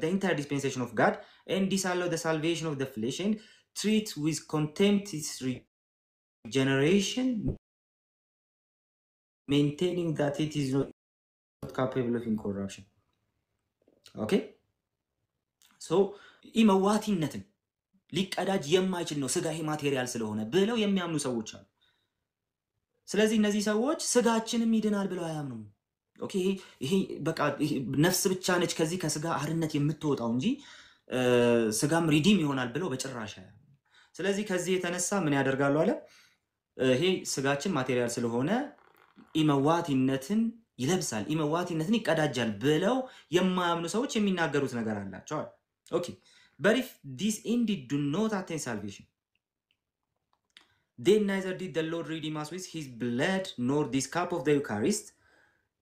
A: the entire dispensation of God and disallow the salvation of the flesh and treat with contempt its regeneration, maintaining that it is not capable of incorruption. Okay, so ኢመዋቲነትን ሊቀዳጅ የማይችል ነው ስጋ ይሄ ማቴሪያል ስለሆነ ብለው የሚያምኑ ሰዎች አሉ። ስለዚህ እነዚህ ሰዎች ስጋችንም ይድናል ብለው አያምኑም። ኦኬ ይሄ በቃ ነፍስ ብቻ ነች ከዚህ ከስጋ አርነት የምትወጣው እንጂ ስጋም ሪዲም ይሆናል ብለው በጭራሽ አያምኑም። ስለዚህ ከዚህ የተነሳ ምን ያደርጋሉ አለ ይሄ ስጋችን ማቴሪያል ስለሆነ ኢመዋቲነትን ይለብሳል ኢመዋቲነትን ይቀዳጃል ብለው የማያምኑ ሰዎች የሚናገሩት ነገር አላቸው። ኦኬ but if these indeed do not attain salvation, then neither did the Lord redeem us with his blood, nor this cup of the Eucharist,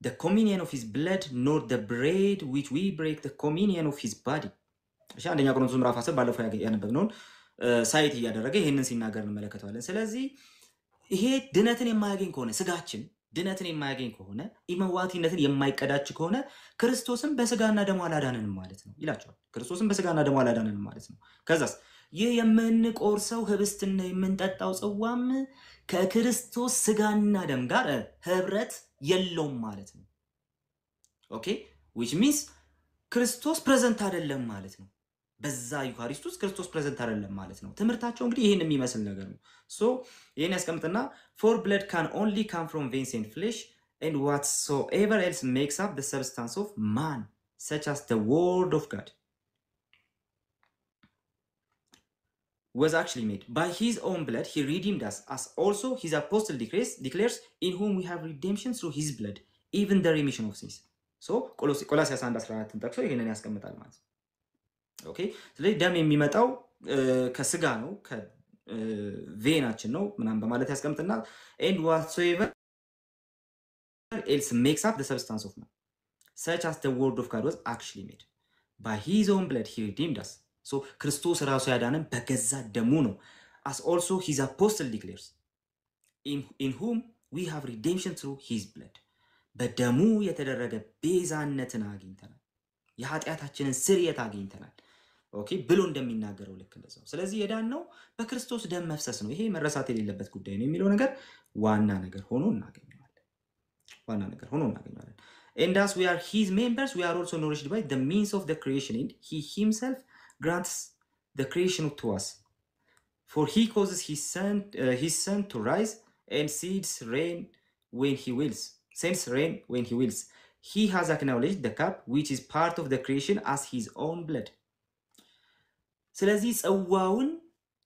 A: the communion of his blood, nor the bread which we break, the communion of his body. እሺ አንደኛ ቆሮንቶስ ምዕራፍ 10 ባለፈው ያነበብነውን ሳይት እያደረገ ይሄንን ሲናገር እንመለከታለን። ስለዚህ ይሄ ድነትን የማያገኝ ከሆነ ስጋችን ድነትን የማያገኝ ከሆነ ኢመዋቲነትን የማይቀዳጅ ከሆነ ክርስቶስን በስጋና ደሙ አላዳነንም ማለት ነው ይላቸዋል። ክርስቶስን በስጋና ደሙ አላዳነንም ማለት ነው። ከዛስ ይህ የምንቆርሰው ህብስትና የምንጠጣው ጽዋም ከክርስቶስ ስጋና ደም ጋር ህብረት የለውም ማለት ነው። ኦኬ which means ክርስቶስ ፕሬዘንት አይደለም ማለት ነው። በዛ ዩካሪስት ውስጥ ክርስቶስ ፕሬዘንት አይደለም ማለት ነው። ትምህርታቸው እንግዲህ ይሄን የሚመስል ነገር ነው። ሶ ይሄን ያስቀምጥና for blood can only come from veins and flesh and whatsoever else makes up the substance of man such as the word of God was actually made by his own blood he redeemed us as also his apostle declares in whom we have redemption through his blood even the remission of sins. so ቆላስይስ 1:14 ጠቅሶ ይሄንን ያስቀምጣል ማለት ነው። ኦኬ ስለዚህ ደም የሚመጣው ከስጋ ነው ከቬናችን ነው ምናም በማለት ያስቀምጥና and whatsoever else makes up the substance of man such as the word of God was actually made by his own blood he redeemed us. so ክርስቶስ ራሱ ያዳነን በገዛ ደሙ ነው as also his apostle declares in whom we have redemption through his blood. በደሙ የተደረገ ቤዛነትን አግኝተናል የኃጢአታችንን ስርየት አግኝተናል። ኦኬ ብሎ እንደሚናገረው ልክ እንደዛው። ስለዚህ የዳነው በክርስቶስ ደም መፍሰስ ነው። ይሄ መረሳት የሌለበት ጉዳይ ነው የሚለው ነገር ዋና ነገር ሆኖ እናገኘዋለን። ዋና ነገር ሆኖ እናገኘዋለን። And as we are his members we are also nourished by the means of the creation and he himself grants the creation to us. For he causes his sun to rise and sends rain when he wills. He has acknowledged the cup which is part of the creation as his own blood. ስለዚህ ጽዋውን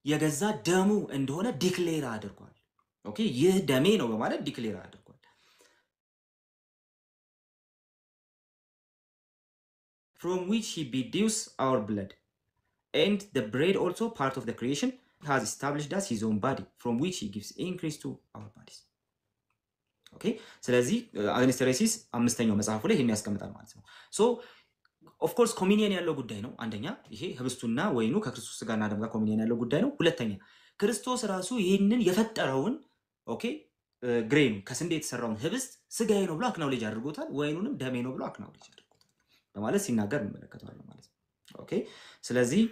A: የገዛ ደሙ እንደሆነ ዲክሌር አድርጓል። ኦኬ ይህ ደሜ ነው በማለት ዲክሌር አድርጓል። from which he bedews our blood and the bread also part of the creation has established us his own body from which he gives increase to our bodies. ኦኬ ስለዚህ አግኒስት ሄሬሲስ አምስተኛው መጽሐፉ ላይ ይሄን ያስቀምጣል ማለት ነው። ሶ ኦፍ ኮርስ ኮሚኒየን ያለው ጉዳይ ነው። አንደኛ ይሄ ህብስቱና ወይኑ ከክርስቶስ ስጋና ደም ጋር ኮሚኒየን ያለው ጉዳይ ነው። ሁለተኛ ክርስቶስ ራሱ ይሄንን የፈጠረውን ኦኬ ግሬኑ ከስንዴ የተሰራውን ህብስት ስጋዬ ነው ብሎ አክናውሌጅ አድርጎታል፣ ወይኑንም ደሜ ነው ብሎ አክናውሌጅ አድርጎታል በማለት ሲናገር እንመለከታለን ማለት ነው። ኦኬ ስለዚህ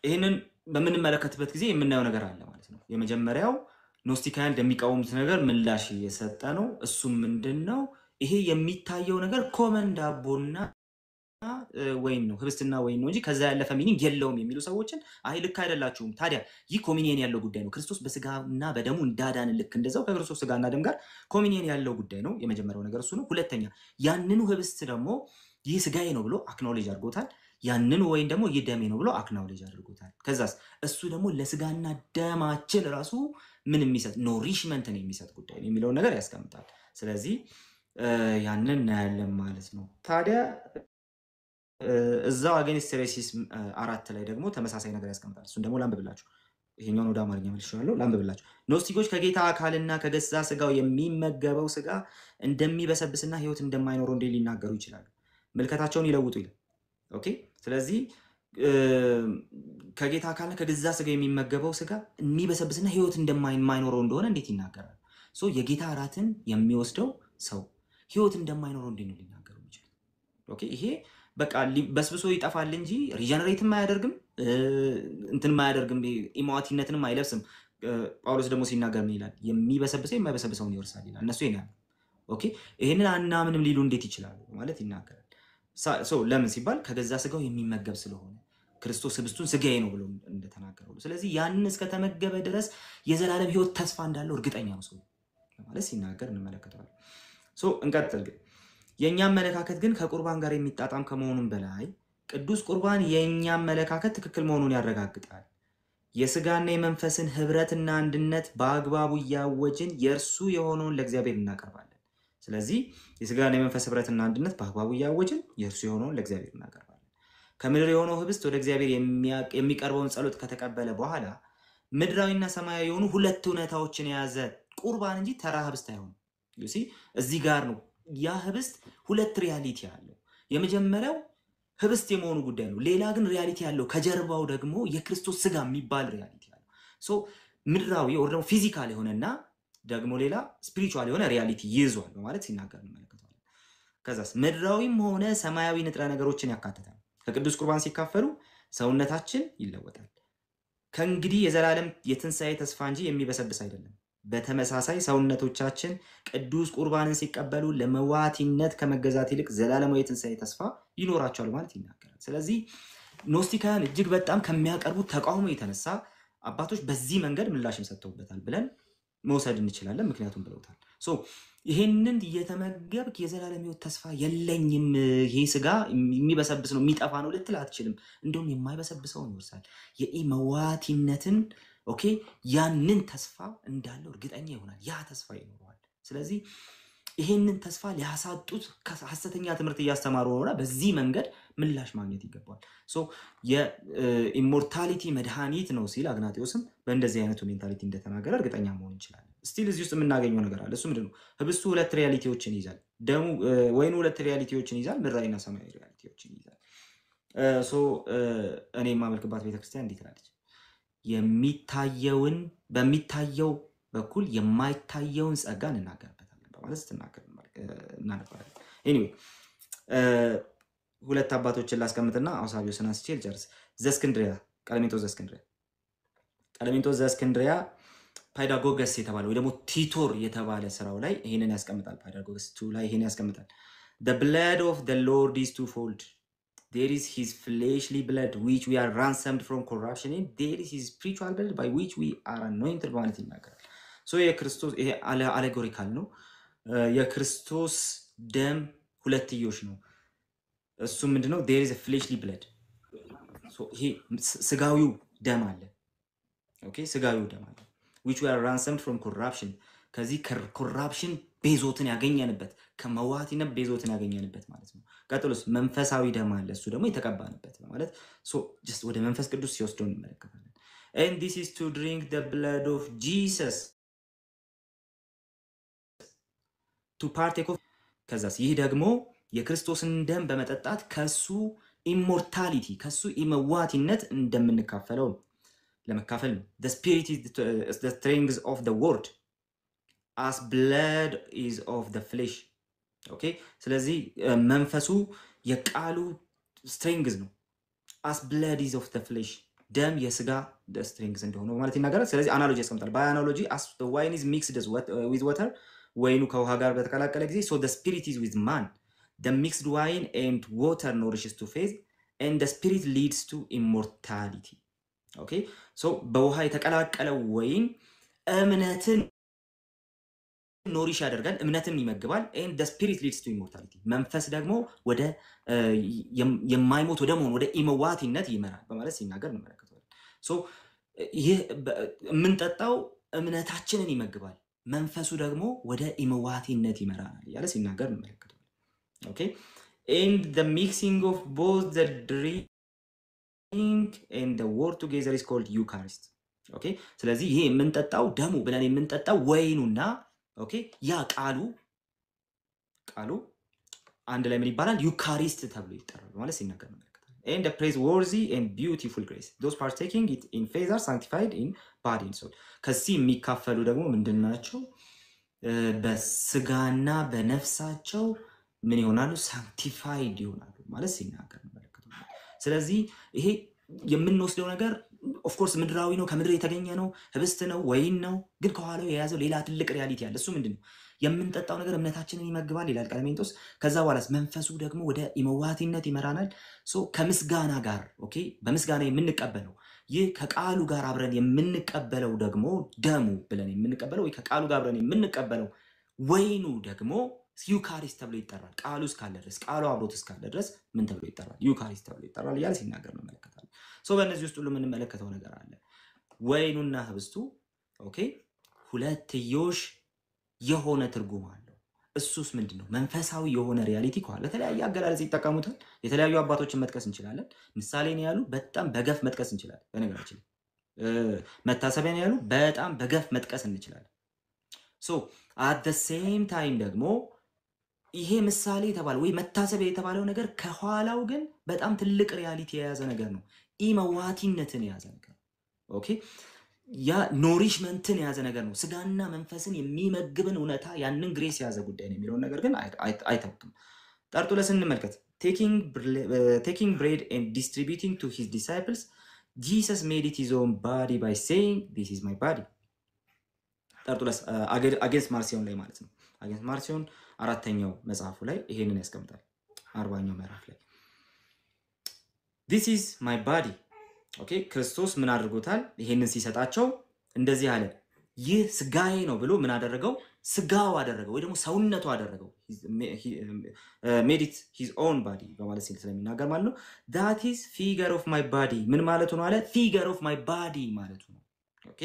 A: ይሄንን በምንመለከትበት ጊዜ የምናየው ነገር አለ ማለት ነው። የመጀመሪያው ኖስቲካን እንደሚቃወሙት ነገር ምላሽ እየሰጠ ነው። እሱም ምንድነው ይሄ የሚታየው ነገር ኮመን ዳቦና ወይን ነው ህብስትና ወይን ነው እንጂ ከዛ ያለፈ ሚኒንግ የለውም የሚሉ ሰዎችን አይ ልክ አይደላችሁም። ታዲያ ይህ ኮሚኒየን ያለው ጉዳይ ነው። ክርስቶስ በስጋና በደሙ እንዳዳን ልክ እንደዛው ከክርስቶስ ስጋና ደም ጋር ኮሚኒየን ያለው ጉዳይ ነው። የመጀመሪያው ነገር እሱ ነው። ሁለተኛ ያንኑ ህብስት ደግሞ ይህ ስጋዬ ነው ብሎ አክኖሌጅ አድርጎታል። ያንኑ ወይን ደግሞ ይህ ደሜ ነው ብሎ አክኖሌጅ አድርጎታል። ከዛስ እሱ ደግሞ ለስጋና ደማችን ራሱ ምን የሚሰጥ ኖሪሽመንት ነው የሚሰጥ ጉዳይ ነው የሚለው ነገር ያስቀምጣል። ስለዚህ ያንን እናያለን ማለት ነው። ታዲያ እዛው አገኒስት ሄሬሲስ 4 ላይ ደግሞ ተመሳሳይ ነገር ያስቀምጣል። እሱን ደግሞ ላንብብላችሁ። ይሄኛውን ወደ አማርኛ መልሼዋለሁ፣ ላንብብላችሁ። ኖስቲኮች ከጌታ አካልና ከገዛ ስጋው የሚመገበው ስጋ እንደሚበሰብስና ህይወት እንደማይኖረው እንደ ሊናገሩ ይችላሉ። መልከታቸውን ይለውጡ ይላል። ኦኬ ስለዚህ ከጌታ አካልና ከገዛ ስጋው የሚመገበው ስጋ የሚበሰብስና ህይወት እንደማይኖረው እንደሆነ እንዴት ይናገራል? ሶ የጌታ እራትን የሚወስደው ሰው ህይወት እንደማይኖረው እንዴት ነው ሊናገሩ የሚችሉት? ኦኬ ይሄ በቃ በስብሶ ይጠፋል እንጂ ሪጀነሬትም አያደርግም እንትንም አያደርግም ኢማዋቲነትንም አይለብስም። ጳውሎስ ደግሞ ሲናገር ምን ይላል? የሚበሰብሰው የማይበሰብሰውን ይወርሳል ይላል። እነሱ ይሄን ኦኬ ይሄንን አናምንም ሊሉ እንዴት ይችላሉ ማለት ይናገራል። ሶ ለምን ሲባል ከገዛ ስጋው የሚመገብ ስለሆነ ክርስቶስ ህብስቱን ስጋዬ ነው ብሎ እንደተናገረው። ስለዚህ ያንን እስከተመገበ ድረስ የዘላለም ህይወት ተስፋ እንዳለው እርግጠኛ ነው ሰው ማለት ሲናገር እንመለከታለን። ሶ እንቀጥል። ግን የኛ አመለካከት ግን ከቁርባን ጋር የሚጣጣም ከመሆኑም በላይ ቅዱስ ቁርባን የኛ አመለካከት ትክክል መሆኑን ያረጋግጣል። የስጋና የመንፈስን ህብረትና አንድነት በአግባቡ ያወጅን የእርሱ የሆነውን ለእግዚአብሔር እናቀርባለን። ስለዚህ የስጋና የመንፈስ ህብረትና አንድነት በአግባቡ ያወጅን የእርሱ የሆነውን ለእግዚአብሔር እናቀርባለን። ከምድር የሆነው ህብስት ወደ እግዚአብሔር የሚቀርበውን ጸሎት ከተቀበለ በኋላ ምድራዊና ሰማያዊ የሆኑ ሁለት እውነታዎችን የያዘ ቁርባን እንጂ ተራ ህብስት አይሆንም። ዩሲ እዚህ ጋር ነው ያ ህብስት ሁለት ሪያሊቲ አለው። የመጀመሪያው ህብስት የመሆኑ ጉዳይ ነው። ሌላ ግን ሪያሊቲ ያለው ከጀርባው ደግሞ የክርስቶስ ስጋ የሚባል ሪያሊቲ አለው። ሶ ምድራዊ ወር ደግሞ ፊዚካል የሆነና ደግሞ ሌላ ስፒሪቹዋል የሆነ ሪያሊቲ ይዟል በማለት ሲናገር እንመለከታለን። ከዛስ ምድራዊም ሆነ ሰማያዊ ንጥረ ነገሮችን ያካትታል። ከቅዱስ ቁርባን ሲካፈሉ ሰውነታችን ይለወጣል። ከእንግዲህ የዘላለም የትንሣኤ ተስፋ እንጂ የሚበሰብስ አይደለም። በተመሳሳይ ሰውነቶቻችን ቅዱስ ቁርባንን ሲቀበሉ ለመዋቲነት ከመገዛት ይልቅ ዘላለማዊ የትንሣኤ ተስፋ ይኖራቸዋል ማለት ይናገራል። ስለዚህ ኖስቲካውያን እጅግ በጣም ከሚያቀርቡት ተቃውሞ የተነሳ አባቶች በዚህ መንገድ ምላሽም ሰጥተውበታል ብለን መውሰድ እንችላለን። ምክንያቱም ብለውታል ሶ ይሄንን እየተመገብክ የዘላለም ህይወት ተስፋ የለኝም ይሄ ስጋ የሚበሰብስ ነው የሚጠፋ ነው ልትል አትችልም። እንደውም የማይበሰብሰውን ይወርሳል የኢመዋቲነትን ኦኬ ያንን ተስፋ እንዳለው እርግጠኛ ይሆናል። ያ ተስፋ ይኖረዋል። ስለዚህ ይሄንን ተስፋ ሊያሳጡት ሐሰተኛ ትምህርት እያስተማሩ ነውና በዚህ መንገድ ምላሽ ማግኘት ይገባል። ሶ የኢሞርታሊቲ መድኃኒት ነው ሲል አግናጢዮስም በእንደዚህ አይነት ሜንታሊቲ እንደተናገረ እርግጠኛ መሆን እንችላለን። ስቲል እዚህ ውስጥ የምናገኘው ነገር አለ። እሱ ምንድነው? ህብስቱ ሁለት ሪያሊቲዎችን ይዛል። ደሙ ወይኑ ሁለት ሪያሊቲዎችን ይዛል። ምድራዊና ሰማያዊ ሪያሊቲዎችን ይዛል። ሶ እኔ የማመልክባት ቤተክርስቲያን እንዴት ትላለች? የሚታየውን በሚታየው በኩል የማይታየውን ጸጋ እንናገርበታለን በማለት ስትናገር እናነባለን። ኤኒዌይ ሁለት አባቶችን ላስቀምጥና አውሳቢዮስን አንስቼ ልጨርስ። ዘእስክንድርያ ቀለሜንጦስ ዘእስክንድርያ ፓይዳጎገስ የተባለ ወይ ደግሞ ቲቶር የተባለ ስራው ላይ ይሄንን ያስቀምጣል። ፓይዳጎገስ 2 ላይ ይሄንን ያስቀምጣል። The blood of the Lord is twofold. There is his fleshly blood which we are ransomed from corruption, and there is his spiritual blood by which we are anointed ማለት ይናገራል። ሶ የክርስቶስ ይሄ አሌጎሪካል ነው። የክርስቶስ ደም ሁለትዮሽ ነው። እሱ ምንድነው? there is a fleshly blood. ሶ ይሄ ስጋዊው ደም አለ። ኦኬ ስጋዊው ደም አለ which we are ransomed from corruption. ከዚህ ኮራፕሽን ቤዞትን ያገኘንበት ከመዋቲነት ቤዞትን ያገኘንበት ማለት ነው። ቀጥሎስ መንፈሳዊ ደም አለ። እሱ ደግሞ የተቀባንበት ማለት ሶ just ወደ መንፈስ ቅዱስ ሲወስደው እንመለከታለን። and this is to drink the blood of Jesus to partake of ከዛስ ይህ ደግሞ የክርስቶስን ደም በመጠጣት ከሱ ኢሞርታሊቲ ከሱ ኢመዋቲነት እንደምንካፈለው ለመካፈል ነው። the spirit is the strength of the word as blood is of the flesh. okay ስለዚህ መንፈሱ የቃሉ strength ነው as blood is of the flesh ደም የስጋ the strength እንደሆነ ማለት ይናገራል። ስለዚህ አናሎጂ ያስቀምጣል። by analogy as the wine is mixed with water ወይኑ ከውሃ ጋር በተቀላቀለ ጊዜ so the spirit is with man. the mixed wine and water nourishes to faith and the spirit leads to immortality. okay so በውሃ የተቀላቀለ ወይን እምነትን ኖሪሽ ያደርጋል፣ እምነትን ይመግባል። and the spirit leads to immortality መንፈስ ደግሞ ወደ የማይሞት ወደ መሆን ወደ ኢመዋቲነት ይመራል በማለት ሲናገር እንመለከታለን። ሶ ይሄ የምንጠጣው እምነታችንን ይመግባል፣ መንፈሱ ደግሞ ወደ ኢመዋቲነት ይመራናል ያለ ሲናገር እንመለከታለን። okay and the mixing of both the drink and the word together is called Eucharist. okay ስለዚህ ይሄ የምንጠጣው ደሙ ብለን የምንጠጣው ወይኑና ኦኬ ያ ቃሉ አንድ ላይ ምን ይባላል? ዩካሪስት ተብሎ ይጠራል ማለት ሲናገር እንመለከታለን። and the praiseworthy and beautiful grace those partaking it in faith are sanctified in body and soul. ከዚህ የሚካፈሉ ደግሞ ምንድናቸው? በስጋና በነፍሳቸው ምን ይሆናሉ? ሳንክቲፋይድ ይሆናሉ ማለት ሲናገር እንመለከታለን። ስለዚህ ይሄ የምንወስደው ነገር ኦፍ ኮርስ ምድራዊ ነው፣ ከምድር የተገኘ ነው፣ ህብስት ነው፣ ወይን ነው። ግን ከኋላው የያዘው ሌላ ትልቅ ሪያሊቲ አለ። እሱ ምንድነው? የምንጠጣው ነገር እምነታችንን ይመግባል ይላል ቀለሜንጦስ። ከዛ በኋላ መንፈሱ ደግሞ ወደ ኢመዋቲነት ይመራናል። ከምስጋና ጋር ኦኬ፣ በምስጋና የምንቀበለው ይህ ከቃሉ ጋር አብረን የምንቀበለው ደግሞ ደሙ ብለን የምንቀበለው ወይ ከቃሉ ጋር አብረን የምንቀበለው ወይኑ ደግሞ ዩካሪስት ተብሎ ይጠራል። ቃሉ እስካለ ድረስ ቃሉ አብሮት እስካለ ድረስ ምን ተብሎ ይጠራል? ዩካሪስት ተብሎ ይጠራል እያለ ሲናገር እንመለከታለን። በእነዚህ ውስጥ ሁሉ የምንመለከተው ነገር አለ። ወይኑና ህብስቱ ኦኬ ሁለትዮሽ የሆነ ትርጉም አለው። እሱስ ምንድነው? መንፈሳዊ የሆነ ሪያሊቲ ከኋላ ለተለያየ አገላለጽ ይጠቀሙታል። የተለያዩ አባቶችን መጥቀስ እንችላለን። ምሳሌ ነው ያሉ በጣም በገፍ መጥቀስ እንችላለን። በነገራችን መታሰቢያ ነው ያሉ በጣም በገፍ መጥቀስ እንችላለን። አት ዘ ሴም ታይም ደግሞ ይሄ ምሳሌ የተባለው ወይ መታሰቢያ የተባለው ነገር ከኋላው ግን በጣም ትልቅ ሪያሊቲ የያዘ ነገር ነው። ኢመዋቲነትን የያዘ ነገር ኦኬ ያ ኖሪሽመንትን የያዘ ነገር ነው። ስጋና መንፈስን የሚመግብን እውነታ ያንን ግሬስ የያዘ ጉዳይ ነው የሚለውን ነገር ግን አይተውትም። ጠርጡለስ እንመልከት። taking bread and distributing to his disciples, Jesus made it his own body by saying, this is my body. ጠርጡለስ አጌንስት ማርሲዮን ላይ ማለት ነው። አጌንስት ማርሲዮን አራተኛው መጽሐፉ ላይ ይሄንን ያስቀምጣል። 40ኛው ምዕራፍ ላይ this is my body ኦኬ ክርስቶስ ምን አድርጎታል? ይሄንን ሲሰጣቸው እንደዚህ አለ፣ ይህ ስጋዬ ነው ብሎ ምን አደረገው? ስጋው አደረገው ወይ ደግሞ ሰውነቱ አደረገው። made it his own body በማለት ስለሚናገር ማለት ነው። that is figure of my body ምን ማለቱ ነው አለ? figure of my body ማለቱ ነው። ኦኬ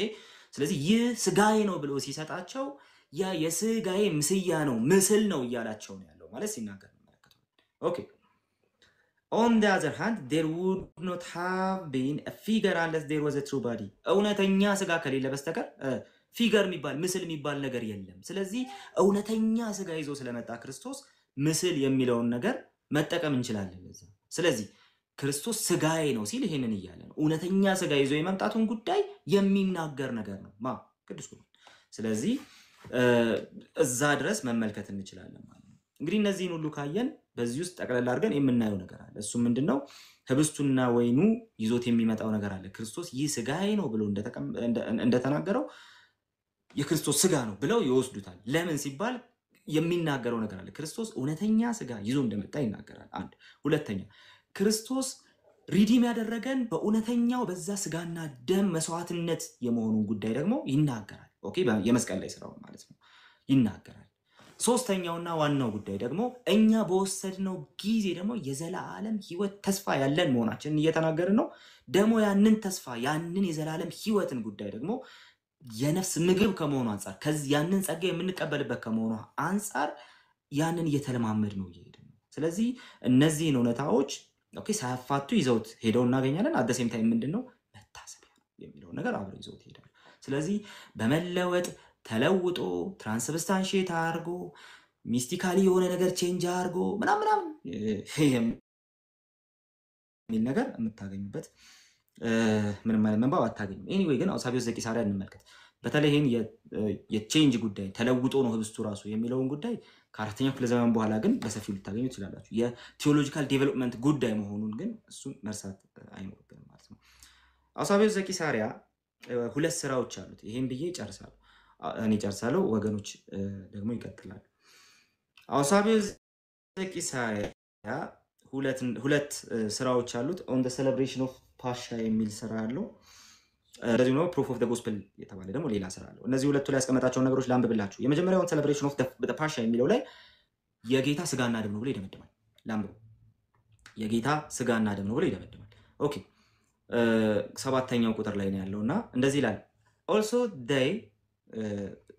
A: ስለዚህ ይህ ስጋዬ ነው ብሎ ሲሰጣቸው ያ የስጋዬ ምስያ ነው ምስል ነው እያላቸው ነው ያለው ማለት ሲናገር እንመለከታለን። ኦኬ on the other hand there would not have been a figure unless there was a true body እውነተኛ ስጋ ከሌለ በስተቀር ፊገር የሚባል ምስል የሚባል ነገር የለም። ስለዚህ እውነተኛ ስጋ ይዞ ስለመጣ ክርስቶስ ምስል የሚለውን ነገር መጠቀም እንችላለን ለዛ። ስለዚህ ክርስቶስ ስጋዬ ነው ሲል ይሄንን እያለ ነው። እውነተኛ ስጋ ይዞ የመምጣቱን ጉዳይ የሚናገር ነገር ነው ቅዱስ ቁርባን። ስለዚህ እዛ ድረስ መመልከት እንችላለን ማለት ነው። እንግዲህ እነዚህን ሁሉ ካየን በዚህ ውስጥ ጠቅለል አድርገን የምናየው ነገር አለ። እሱ ምንድነው? ህብስቱና ወይኑ ይዞት የሚመጣው ነገር አለ። ክርስቶስ ይህ ስጋዬ ነው ብሎ እንደተናገረው የክርስቶስ ስጋ ነው ብለው ይወስዱታል። ለምን ሲባል የሚናገረው ነገር አለ። ክርስቶስ እውነተኛ ስጋ ይዞ እንደመጣ ይናገራል። አንድ ሁለተኛ ክርስቶስ ሪዲም ያደረገን በእውነተኛው በዛ ስጋና ደም መስዋዕትነት የመሆኑን ጉዳይ ደግሞ ይናገራል። ኦኬ የመስቀል ላይ ስራው ማለት ነው ይናገራል። ሶስተኛውና ዋናው ጉዳይ ደግሞ እኛ በወሰድነው ጊዜ ደግሞ የዘላለም ህይወት ተስፋ ያለን መሆናችንን እየተናገርን ነው። ደግሞ ያንን ተስፋ ያንን የዘላለም ህይወትን ጉዳይ ደግሞ የነፍስ ምግብ ከመሆኑ አንፃር ከዚህ ያንን ጸጋ የምንቀበልበት ከመሆኑ አንፃር ያንን እየተለማመድ ነው እየሄድን ነው። ስለዚህ እነዚህን እውነታዎች ኦኬ ሳያፋቱ ይዘውት ሄደው እናገኛለን። አት ዘ ሴም ታይም ምንድነው መታሰቢያ የሚለው ነገር አብረው ይዘውት ሄዳሉ። ስለዚህ በመለወጥ ተለውጦ ትራንስብስታንሺየት አድርጎ ሚስቲካሊ የሆነ ነገር ቼንጅ አድርጎ ምናምን የሚል ነገር የምታገኙበት ምንም ማለት መንባብ አታገኙም። ኤኒዌይ ግን አውሳቢዮስ ዘቂሳርያ እንመልከት። በተለይ ይሄን የቼንጅ ጉዳይ ተለውጦ ነው ህብስቱ ራሱ የሚለውን ጉዳይ ከአራተኛው ክፍለ ዘመን በኋላ ግን በሰፊው ልታገኙ ትችላላችሁ። የቴዎሎጂካል ዴቨሎፕመንት ጉዳይ መሆኑን ግን እሱን መርሳት አይኖርብንም ማለት ነው። አውሳቢዮስ ዘቂሳርያ ሁለት ስራዎች አሉት። ይሄን ብዬ ጨርሳለሁ። እኔ ጨርሳለሁ፣ ወገኖች ደግሞ ይቀጥላሉ። አውሳቢዮስ ዘቂሳርያ ሁለት ስራዎች አሉት። ኦን ዘ ሴሌብሬሽን ኦፍ ፓሻ የሚል ስራ አለው። እንደዚህ ነው ፕሩፍ ኦፍ ዘ ጎስፔል የተባለ ደግሞ ሌላ ስራ አለው። እነዚህ ሁለቱ ላይ ያስቀመጣቸውን ነገሮች ላንብብላችሁ። የመጀመሪያውን ሴሌብሬሽን ኦፍ ዘ ፓሻ የሚለው ላይ የጌታ ስጋና ደም ነው ብሎ ይደመድማል። ላንብብ። የጌታ ስጋና ደም ነው ብሎ ይደመድማል። ኦኬ 7ኛው ቁጥር ላይ ነው ያለውና እንደዚህ ይላል። also they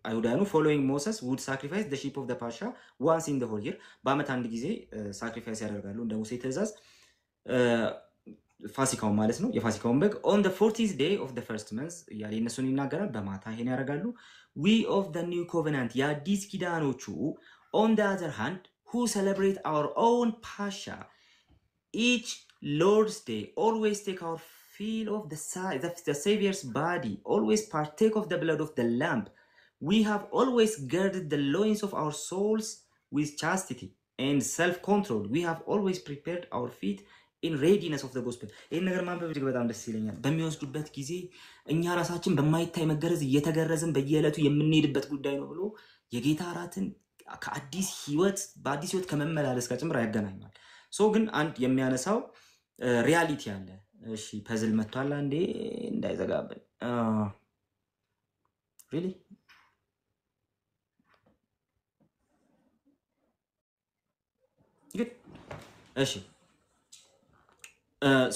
A: አይሁዳኑ following Moses would sacrifice the sheep of the pascha once in the whole year በአመት አንድ ጊዜ ሳክሪፋይስ ያደርጋሉ እንደ ሙሴ ትእዛዝ ፋሲካውን ማለት ነው የፋሲካውን በግ on the 40th day of the first month ያለ እነሱን ይናገራል። በማታ ይሄን ያደርጋሉ። we of the new covenant የአዲስ ኪዳኖቹ on the other hand who celebrate our own pascha each Lord's day always take our fill of the Savior's body always partake of the blood of the lamb we have always girded the loins of our souls with chastity and self-control. We have always prepared our feet in readiness of the gospel. ይህን ነገር ማንበብ እጅግ በጣም ደስ ይለኛል። በሚወስዱበት ጊዜ እኛ ራሳችን በማይታይ መገረዝ እየተገረዝን በየዕለቱ የምንሄድበት ጉዳይ ነው ብሎ የጌታ እራትን ከአዲስ ህይወት በአዲስ ህይወት ከመመላለስ ጋር ጭምር ያገናኛል። ሶ ግን አንድ የሚያነሳው ሪያሊቲ አለ። እሺ ፐዝል መጥቷል አንዴ እንዳይዘጋብን really good እሺ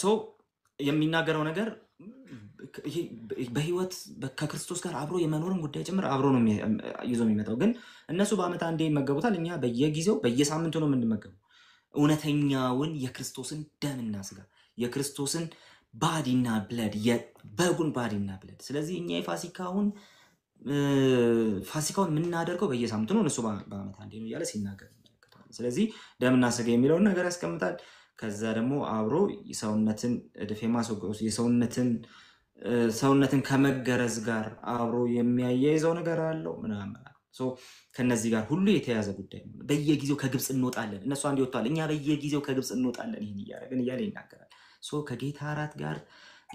A: ሶ የሚናገረው ነገር በህይወት ከክርስቶስ ጋር አብሮ የመኖርን ጉዳይ ጭምር አብሮ ነው ይዞ የሚመጣው። ግን እነሱ በአመት አንዴ ይመገቡታል፣ እኛ በየጊዜው በየሳምንቱ ነው የምንመገበው እውነተኛውን የክርስቶስን ደምና ስጋ የክርስቶስን ባዲና ብለድ የበጉን ባዲና ብለድ። ስለዚህ እኛ የፋሲካውን የምናደርገው በየሳምንቱ ነው፣ እነሱ በአመት አንዴ ነው እያለ ሲናገር። ስለዚህ ደምና ስጋ የሚለውን ነገር ያስቀምጣል። ከዛ ደግሞ አብሮ ሰውነትን ፌማሶስ ሰውነትን ከመገረዝ ጋር አብሮ የሚያያይዘው ነገር አለው ምናምን። ሶ ከነዚህ ጋር ሁሉ የተያዘ ጉዳይ ነው። በየጊዜው ከግብጽ እንወጣለን፣ እነሱ አንድ ይወጣል፣ እኛ በየጊዜው ከግብጽ እንወጣለን ይሄን እያደረግን እያለ ይናገራል። ሶ ከጌታ እራት ጋር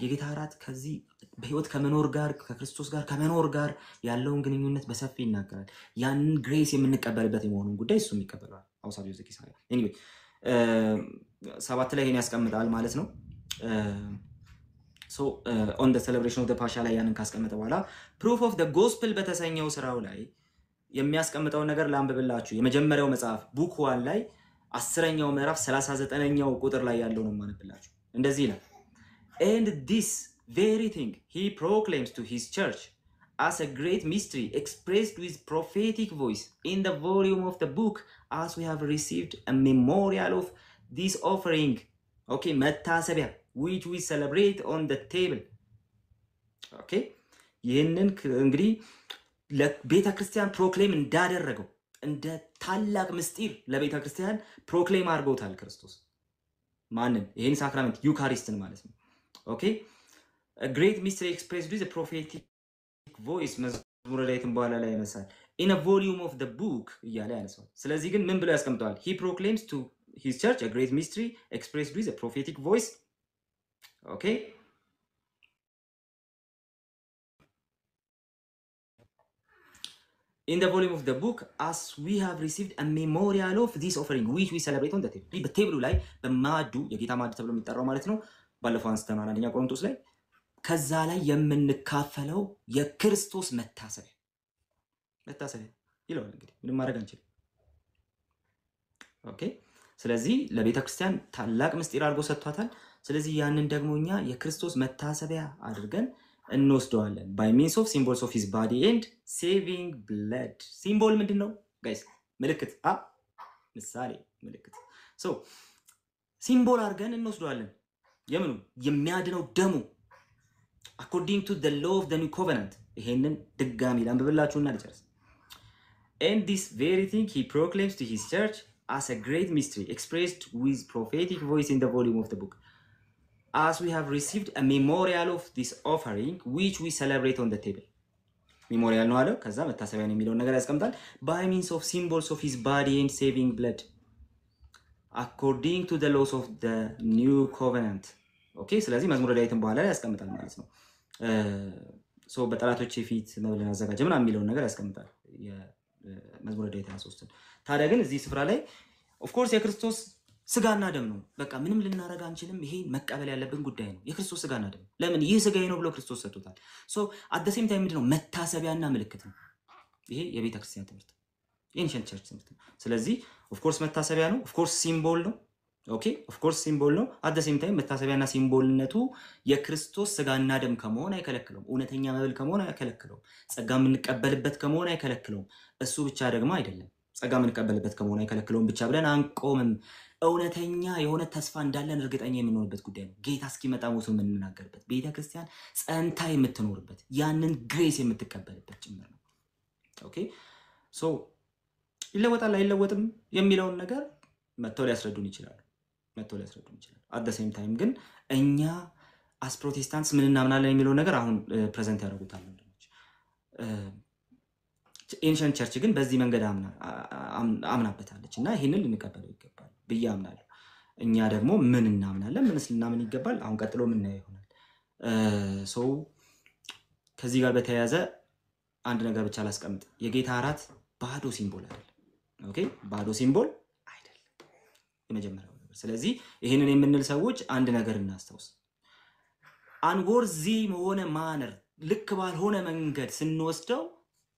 A: የጌታ እራት ከዚህ በህይወት ከመኖር ጋር ከክርስቶስ ጋር ከመኖር ጋር ያለውን ግንኙነት በሰፊ ይናገራል። ያንን ግሬስ የምንቀበልበት የመሆኑን ጉዳይ እሱም ይቀበላል። አውሳቢው ዘኪሳያ ኤኒዌይ 7 ላይ ይሄን ያስቀምጣል ማለት ነው። ሶ ኦን ዘ ሴሌብሬሽን ኦፍ ዘ ፓሻ ላይ ያንን ካስቀመጠ በኋላ ፕሩፍ ኦፍ ዘ ጎስፕል በተሰኘው ስራው ላይ የሚያስቀምጠው ነገር ላንብብላችሁ። የመጀመሪያው መጽሐፍ ቡክ 1 ላይ 10ኛው ምዕራፍ 39ኛው ቁጥር ላይ ያለው ነው ማነብላችሁ። እንደዚህ ይላል and this very thing he proclaims to his church as a great mystery expressed with prophetic voice in the volume of the book as we have received a memorial of this offering. Okay, መታሰቢያ which we celebrate on the table. Okay, ይህንን እንግዲህ ለቤተ ክርስቲያን ፕሮክሌም እንዳደረገው እንደ ታላቅ ምስጢር ለቤተ ክርስቲያን ፕሮክሌም አድርጎታል ክርስቶስ። ማንን? ይህን ሳክራመንት ዩካሪስትን ማለት ነው። Okay, a great mystery expressed with a prophetic voice መዝሙረ ዳዊትን በኋላ ላይ ያነሳል in a volume of the book እያለ ያነሳል። ስለዚህ ግን ምን ብሎ ያስቀምጠዋል? He proclaims to his church a great mystery expressed with a prophetic voice. Okay, in the volume of the book as we have received a memorial of this offering which we celebrate on the table. በቴብሉ ላይ በማዱ የጌታ ማዕድ ተብሎ የሚጠራው ማለት ነው። ባለፈው አንስተናል አንደኛ ቆሮንቶስ ላይ ከዛ ላይ የምንካፈለው የክርስቶስ መታሰቢያ ይላል። እንግዲህ ምንም ማድረግ አንችልም። ኦኬ፣ ስለዚህ ለቤተ ክርስቲያን ታላቅ ምስጢር አድርጎ ሰጥቷታል። ስለዚህ ያንን ደግሞ እኛ የክርስቶስ መታሰቢያ አድርገን እንወስደዋለን by means of symbols of his body and saving blood. ሲምቦል ምንድነው ጋይስ? ምልክት ምሳሌ ምልክት። ሶ ሲምቦል አድርገን እንወስደዋለን። የምኑ የሚያድነው ደሙ according to the law of the new covenant. ይሄንን ድጋሚ ላንብብላችሁና ልጨርስ። and this very thing he proclaims to his church as a great mystery expressed with prophetic voice in the volume of the book as we have received a memorial of this offering which we celebrate on the table. memorial ነው አለ። ከዛ መታሰቢያ ነው የሚለውን ነገር ያስቀምጣል by means of symbols of his body and saving blood according to the laws of the new covenant. Okay, ስለዚህ መዝሙረ ዳዊትን በኋላ ላይ ያስቀምጣል ማለት ነው። ሶ በጠላቶች ፊት መብልን አዘጋጀ ምናምን የሚለውን ነገር ያስቀምጣል የመዝሙረ ዳዊት 23። ታዲያ ግን እዚህ ስፍራ ላይ ኦፍ ኮርስ የክርስቶስ ስጋና ደም ነው። በቃ ምንም ልናረጋ አንችልም። ይሄ መቀበል ያለብን ጉዳይ ነው። የክርስቶስ ስጋና ደም ለምን ይህ ስጋዬ ነው ብሎ ክርስቶስ ሰጥቶታል። ሶ አት ዘ ሴም ታይም ምንድነው? መታሰቢያና ምልክት ነው። ይሄ የቤተ ክርስቲያን ትምህርት ኤንሸንት ቸርች ትምህርት ነው። ስለዚህ ኦፍ ኮርስ መታሰቢያ ነው። ኦፍ ኮርስ ሲምቦል ነው። ኦኬ፣ ኦፍ ኮርስ ሲምቦል ነው። አት ዘ ሴም ታይም መታሰቢያና ሲምቦልነቱ የክርስቶስ ስጋና ደም ከመሆን አይከለክለውም። እውነተኛ መብል ከመሆን አይከለክለውም። ጸጋ የምንቀበልበት ከመሆን አይከለክለውም። እሱ ብቻ ደግሞ አይደለም፣ ጸጋ የምንቀበልበት ከመሆን አይከለክለውም ብቻ ብለን አንቆምም። እውነተኛ የሆነ ተስፋ እንዳለን እርግጠኛ የምንሆንበት ጉዳይ ነው። ጌታ እስኪመጣ ሞቶ የምንናገርበት፣ ቤተ ክርስቲያን ጸንታ የምትኖርበት፣ ያንን ግሬስ የምትቀበልበት ጭምር ነው። ኦኬ፣ ሶ ይለወጣል አይለወጥም የሚለውን ነገር መተው ሊያስረዱን ይችላሉ። አት ዘ ሴም ታይም ግን እኛ አስ ፕሮቴስታንትስ ምን እናምናለን የሚለው ነገር አሁን ፕሬዘንት ያደርጉታል። ኤንሸንት ቸርች ግን በዚህ መንገድ አምናበታለች እና ይሄንን ልንቀበለው ይገባል ብዬ አምናለሁ። እኛ ደግሞ ምን እናምናለን? ምንስ ልናምን ይገባል? አሁን ቀጥሎ የምናየው ይሆናል። ሰው ከዚህ ጋር በተያያዘ አንድ ነገር ብቻ ላስቀምጥ። የጌታ እራት ባዶ ሲምቦል አይደለም። ኦኬ፣ ባዶ ሲምቦል አይደለም የመጀመሪያው ነገር። ስለዚህ ይህንን የምንል ሰዎች አንድ ነገር እናስታውስ። አንወርዚ በሆነ ማነር ልክ ባልሆነ መንገድ ስንወስደው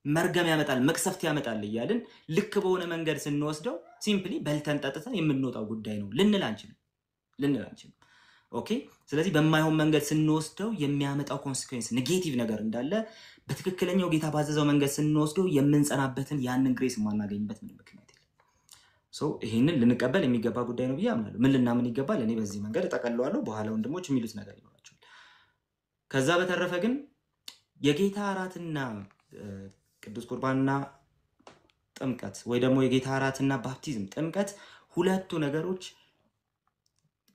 A: መርገም ያመጣል፣ መቅሰፍት ያመጣል እያልን ልክ በሆነ መንገድ ስንወስደው ሲምፕሊ በልተን ጠጥተን የምንወጣው ጉዳይ ነው ልንል አንችልም። ኦኬ። ስለዚህ በማይሆን መንገድ ስንወስደው የሚያመጣው ኮንሲኩዌንስ ኔጌቲቭ ነገር እንዳለ በትክክለኛው ጌታ ባዘዘው መንገድ ስንወስደው የምንጸናበትን ያንን ግሬስ የማናገኝበት ምንም ምክንያት የለም። ሶ ይሄንን ልንቀበል የሚገባ ጉዳይ ነው ብዬ አምናለሁ። ምን ልናምን ይገባል? እኔ በዚህ መንገድ እጠቀልለዋለሁ። በኋላ ወንድሞች የሚሉት ነገር ይኖራቸዋል። ከዛ በተረፈ ግን የጌታ እራትና ቅዱስ ቁርባንና ጥምቀት ወይ ደግሞ የጌታ እራትና ባፕቲዝም ጥምቀት ሁለቱ ነገሮች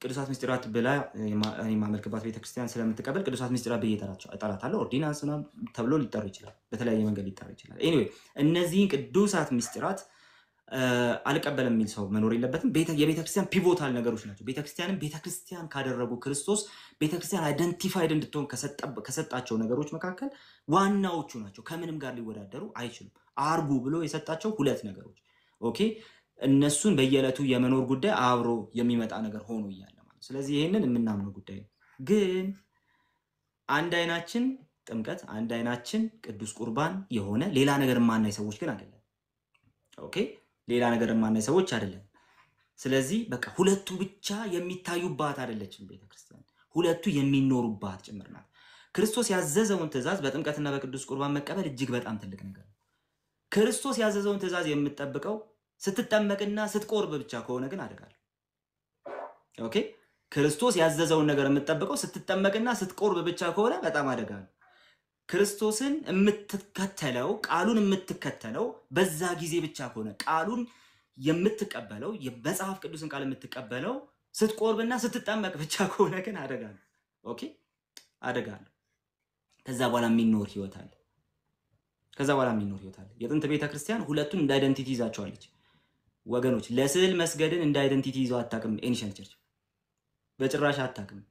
A: ቅዱሳት ምስጢራት ብላ የማመልክባት ቤተክርስቲያን ስለምትቀበል ቅዱሳት ምስጢራት ብዬ እጠራታለሁ። ኦርዲናንስ ምናምን ተብሎ ሊጠሩ ይችላል፣ በተለያየ መንገድ ሊጠራ ይችላል። ኤኒዌይ እነዚህን ቅዱሳት ምስጢራት አልቀበልም የሚል ሰው መኖር የለበትም። የቤተክርስቲያን ፒቮታል ነገሮች ናቸው። ቤተክርስቲያንን ቤተክርስቲያን ካደረጉ ክርስቶስ ቤተክርስቲያን አይደንቲፋይድ እንድትሆን ከሰጣቸው ነገሮች መካከል ዋናዎቹ ናቸው። ከምንም ጋር ሊወዳደሩ አይችሉም። አርጉ ብሎ የሰጣቸው ሁለት ነገሮች ኦኬ፣ እነሱን በየዕለቱ የመኖር ጉዳይ አብሮ የሚመጣ ነገር ሆኖ እያለ ማለት። ስለዚህ ይሄንን የምናምነው ጉዳይ ነው። ግን አንድ አይናችን ጥምቀት፣ አንድ አይናችን ቅዱስ ቁርባን የሆነ ሌላ ነገር ማናይ ሰዎች ግን አይደለም። ኦኬ፣ ሌላ ነገር ማናይ ሰዎች አይደለም። ስለዚህ በቃ ሁለቱ ብቻ የሚታዩባት አይደለችም ቤተክርስቲያን፣ ሁለቱ የሚኖሩባት ጭምር ናት። ክርስቶስ ያዘዘውን ትእዛዝ በጥምቀትና በቅዱስ ቁርባን መቀበል እጅግ በጣም ትልቅ ነገር ነው። ክርስቶስ ያዘዘውን ትእዛዝ የምትጠብቀው ስትጠመቅና ስትቆርብ ብቻ ከሆነ ግን አደጋለሁ። ኦኬ፣ ክርስቶስ ያዘዘውን ነገር የምትጠብቀው ስትጠመቅና ስትቆርብ ብቻ ከሆነ በጣም አደጋለሁ። ክርስቶስን የምትከተለው ቃሉን የምትከተለው በዛ ጊዜ ብቻ ከሆነ ቃሉን የምትቀበለው የመጽሐፍ ቅዱስን ቃል የምትቀበለው ስትቆርብና ስትጠመቅ ብቻ ከሆነ ግን አደጋለሁ። ኦኬ፣ አደጋለሁ። ከዛ በኋላ የሚኖር ህይወት አለ። የጥንት ቤተክርስቲያን ሁለቱን እንደ አይደንቲቲ ይዛቸዋለች። ወገኖች ለስዕል መስገድን እንደ አይደንቲቲ ይዘው አታውቅም። ኤንሸንት ቸርች በጭራሽ አታውቅም።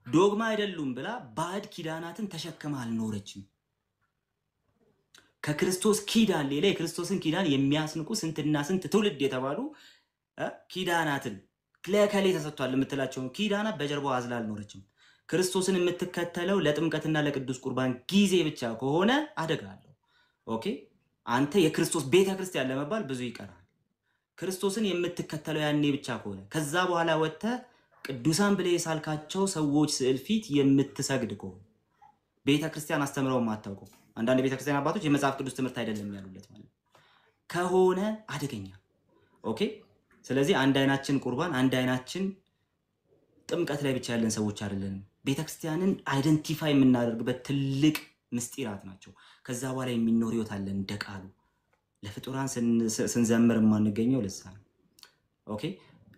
A: ዶግማ አይደሉም ብላ ባዕድ ኪዳናትን ተሸክማ አልኖረችም። ከክርስቶስ ኪዳን ሌላ የክርስቶስን ኪዳን የሚያስንቁ ስንትና ስንት ትውልድ የተባሉ ኪዳናትን ለከሌ ተሰጥቷል የምትላቸውን ኪዳናት በጀርባው አዝላ አልኖረችም። ክርስቶስን የምትከተለው ለጥምቀትና ለቅዱስ ቁርባን ጊዜ ብቻ ከሆነ አደጋ አለው። ኦኬ፣ አንተ የክርስቶስ ቤተክርስቲያን ለመባል ብዙ ይቀራል። ክርስቶስን የምትከተለው ያኔ ብቻ ከሆነ ከዛ በኋላ ወጥተህ ቅዱሳን ብለህ የሳልካቸው ሰዎች ስዕል ፊት የምትሰግድ ከሆነ ቤተክርስቲያን አስተምረው ማታውቀው አንዳንድ ቤተክርስቲያን አባቶች የመጽሐፍ ቅዱስ ትምህርት አይደለም ያሉለት ማለት ከሆነ አደገኛ። ኦኬ፣ ስለዚህ አንድ አይናችን ቁርባን፣ አንድ አይናችን ጥምቀት ላይ ብቻ ያለን ሰዎች አይደለንም። ቤተክርስቲያንን አይደንቲፋይ የምናደርግበት ትልቅ ምስጢራት ናቸው። ከዛ በኋላ የሚኖር ህይወት አለን። እንደቃሉ ለፍጡራን ስንዘምር የማንገኘው ለዛ ነው። ኦኬ፣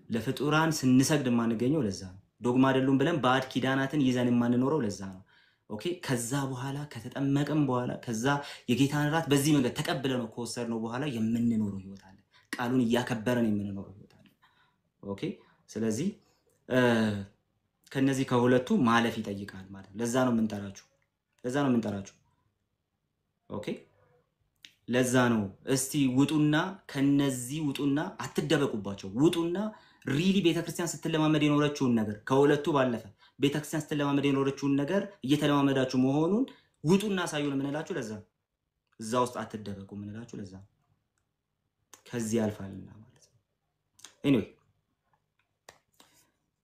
A: ለፍጡራን ስንሰግድ የማንገኘው ለዛ ነው። ዶግማ አይደሉም ብለን ባዕድ ኪዳናትን ይዘን የማንኖረው ለዛ ነው። ኦኬ፣ ከዛ በኋላ ከተጠመቀም በኋላ ከዛ የጌታን እራት በዚህ መንገድ ተቀብለነው ከወሰድነው በኋላ የምንኖረው ህይወት አለ። ቃሉን እያከበረን የምንኖረው ህይወት አለ። ኦኬ፣ ስለዚህ ከነዚህ ከሁለቱ ማለፍ ይጠይቃል ማለት ነው። ለዛ ነው የምንጠራችሁ። ኦኬ፣ ለዛ ነው እስቲ ውጡና ከነዚህ ውጡና አትደበቁባቸው። ውጡና ሪሊ ቤተክርስቲያን ስትለማመድ የኖረችውን ነገር ከሁለቱ ባለፈ ቤተክርስቲያን ስትለማመድ የኖረችውን ነገር እየተለማመዳችሁ መሆኑን ውጡና ሳዩን የምንላችሁ ለዛ ነው። እዛ ውስጥ አትደበቁ የምንላችሁ ለዛ ነው። ከዚህ ያልፋልና ማለት ነው። ኤኒዌይ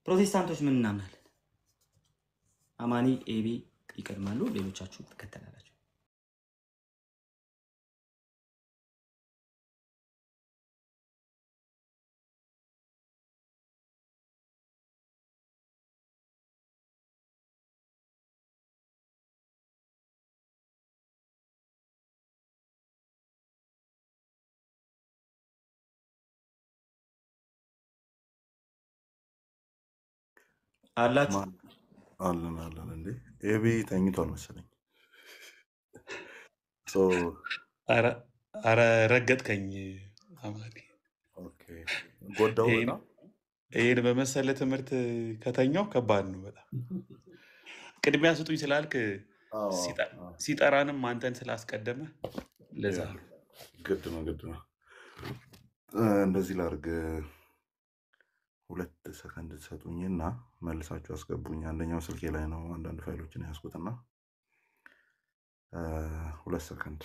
A: ፕሮቴስታንቶች ምን እናምናለን? አማኒ ኤቢ ይቀድማሉ፣ ሌሎቻችሁ ትከተላላችሁ። አላችሁ
B: አለን እንዴ ኤቢ ተኝቷል መሰለኝ። አረ ረገጥከኝ አማኒ።
C: ኦኬ ጎዳው በጣም
B: ይሄን በመሰለ ትምህርት ከተኛው ከባድ ነው በጣም። ቅድሚያ ስጡኝ ስላልክ ሲጠራንም አንተን ስላስቀደመ ለዛ ነው።
C: ግድ ነው እንደዚህ ላድርግ። 2 ሰከንድ ትሰጡኝና መልሳችሁ አስገቡኝ። አንደኛው ስልኬ ላይ ነው አንዳንድ ፋይሎችን ያስኩትና 2 ሰከንድ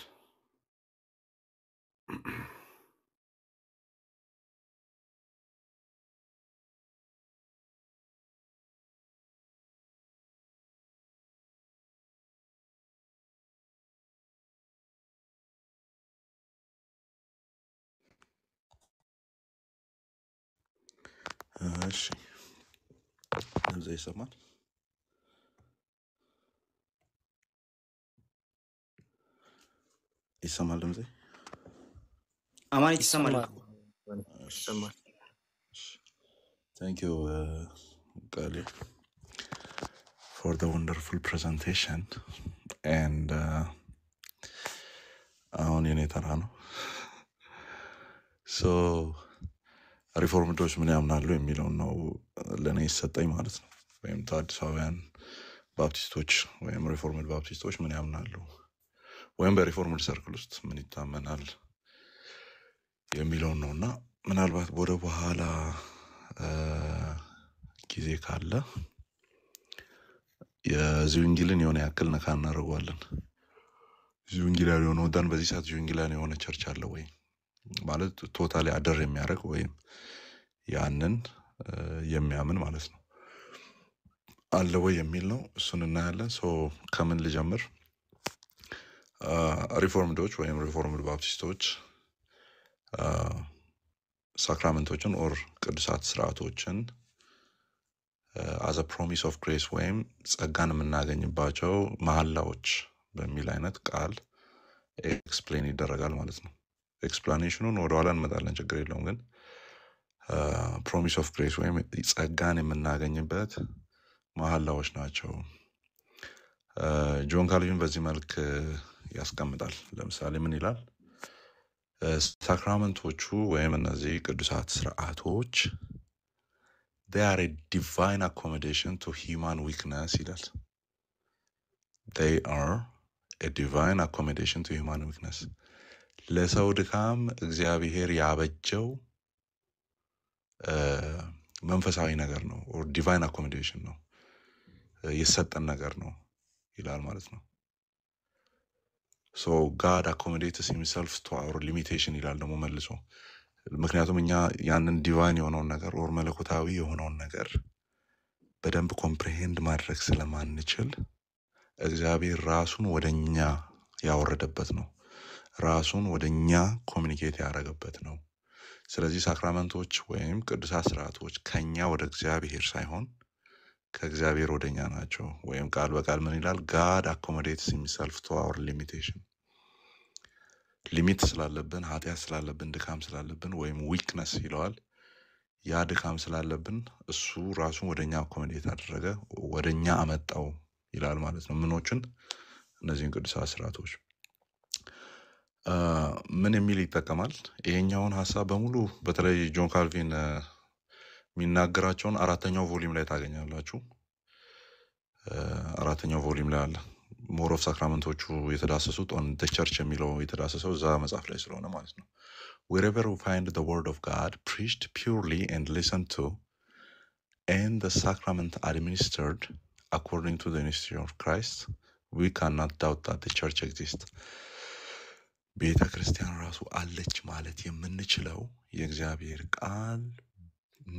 C: እሺ ድምጼ ይሰማል? ይሰማል ድምጼ?
A: አማን ይሰማል?
D: ይሰማል።
C: Thank you Kali for the wonderful presentation and አሁን የኔ ተራ ነው። ሶ ሪፎርምዶች ምን ያምናሉ የሚለው ነው ለኔ ይሰጠኝ ማለት ነው። ወይም ታድሳውያን ባፕቲስቶች ወይም ሪፎርምድ ባፕቲስቶች ምን ያምናሉ ወይም በሪፎርምድ ሰርክል ውስጥ ምን ይታመናል የሚለው ነውና ምናልባት ወደ በኋላ ጊዜ ካለ የዝውንጊልን የሆነ ያክል ነካ እናደርገዋለን። ዝውንጊላን የሆነ ወዳን በዚህ ሰዓት ዝውንጊላን የሆነ ቸርች አለ ወይ ማለት ቶታሊ አደር የሚያደርግ ወይም ያንን የሚያምን ማለት ነው አለ ወይ የሚል ነው። እሱን እናያለን። ሶ ከምን ልጀምር? ሪፎርምዶች ወይም ሪፎርምድ ባፕቲስቶች ሳክራመንቶችን ኦር ቅዱሳት ስርዓቶችን as a promise of grace ወይም ጸጋን የምናገኝባቸው መሐላዎች በሚል አይነት ቃል ኤክስፕሌን ይደረጋል ማለት ነው። ኤክስፕላኔሽኑን ወደ ኋላ እንመጣለን፣ ችግር የለውም። ግን ፕሮሚስ ኦፍ ግሬስ ወይም ጸጋን የምናገኝበት መሐላዎች ናቸው። ጆን ካልቪን በዚህ መልክ ያስቀምጣል። ለምሳሌ ምን ይላል? ሳክራመንቶቹ ወይም እነዚህ ቅዱሳት ስርዓቶች they are a divine accommodation to human weakness ይላል። they are a divine accommodation to human weakness ለሰው ድካም እግዚአብሔር ያበጀው መንፈሳዊ ነገር ነው or divine accommodation ነው፣ የሰጠን ነገር ነው ይላል ማለት ነው። so God accommodates himself to our limitation ይላል ደግሞ መልሶ። ምክንያቱም እኛ ያንን ዲቫይን የሆነውን ነገር or መለኮታዊ የሆነውን ነገር በደንብ ኮምፕሪሄንድ ማድረግ ስለማንችል እግዚአብሔር ራሱን ወደኛ ያወረደበት ነው፣ ራሱን ወደኛ ኮሚኒኬት ያደረገበት ነው። ስለዚህ ሳክራመንቶች ወይም ቅዱሳት ስርዓቶች ከኛ ወደ እግዚአብሔር ሳይሆን ከእግዚአብሔር ወደኛ ናቸው። ወይም ቃል በቃል ምን ይላል? God accommodates himself to our limitation። ሊሚት ስላለብን፣ ኃጢአት ስላለብን፣ ድካም ስላለብን ወይም ዊክነስ ይለዋል። ያ ድካም ስላለብን እሱ ራሱን ወደኛ አኮሞዴት አደረገ፣ ወደኛ አመጣው ይላል ማለት ነው። ምኖችን? እነዚህን ቅዱሳት ስርዓቶች ምን የሚል ይጠቀማል? ይሄኛውን ሐሳብ በሙሉ በተለይ ጆን ካልቪን የሚናገራቸውን 4ኛው ቮሊዩም ላይ ታገኛላችሁ። 4ኛው ቮሊዩም ላይ አለ። ሞር ኦፍ ሳክራመንቶቹ የተዳሰሱት ኦን ዘ ቸርች የሚለው የተዳሰሰው እዛ መጽሐፍ ላይ ስለሆነ ማለት ነው። wherever we find the word of God preached purely and listened to and the sacrament administered according to the institution of Christ, we cannot doubt that the church exists። ቤተ ክርስቲያን ራሱ አለች ማለት የምንችለው የእግዚአብሔር ቃል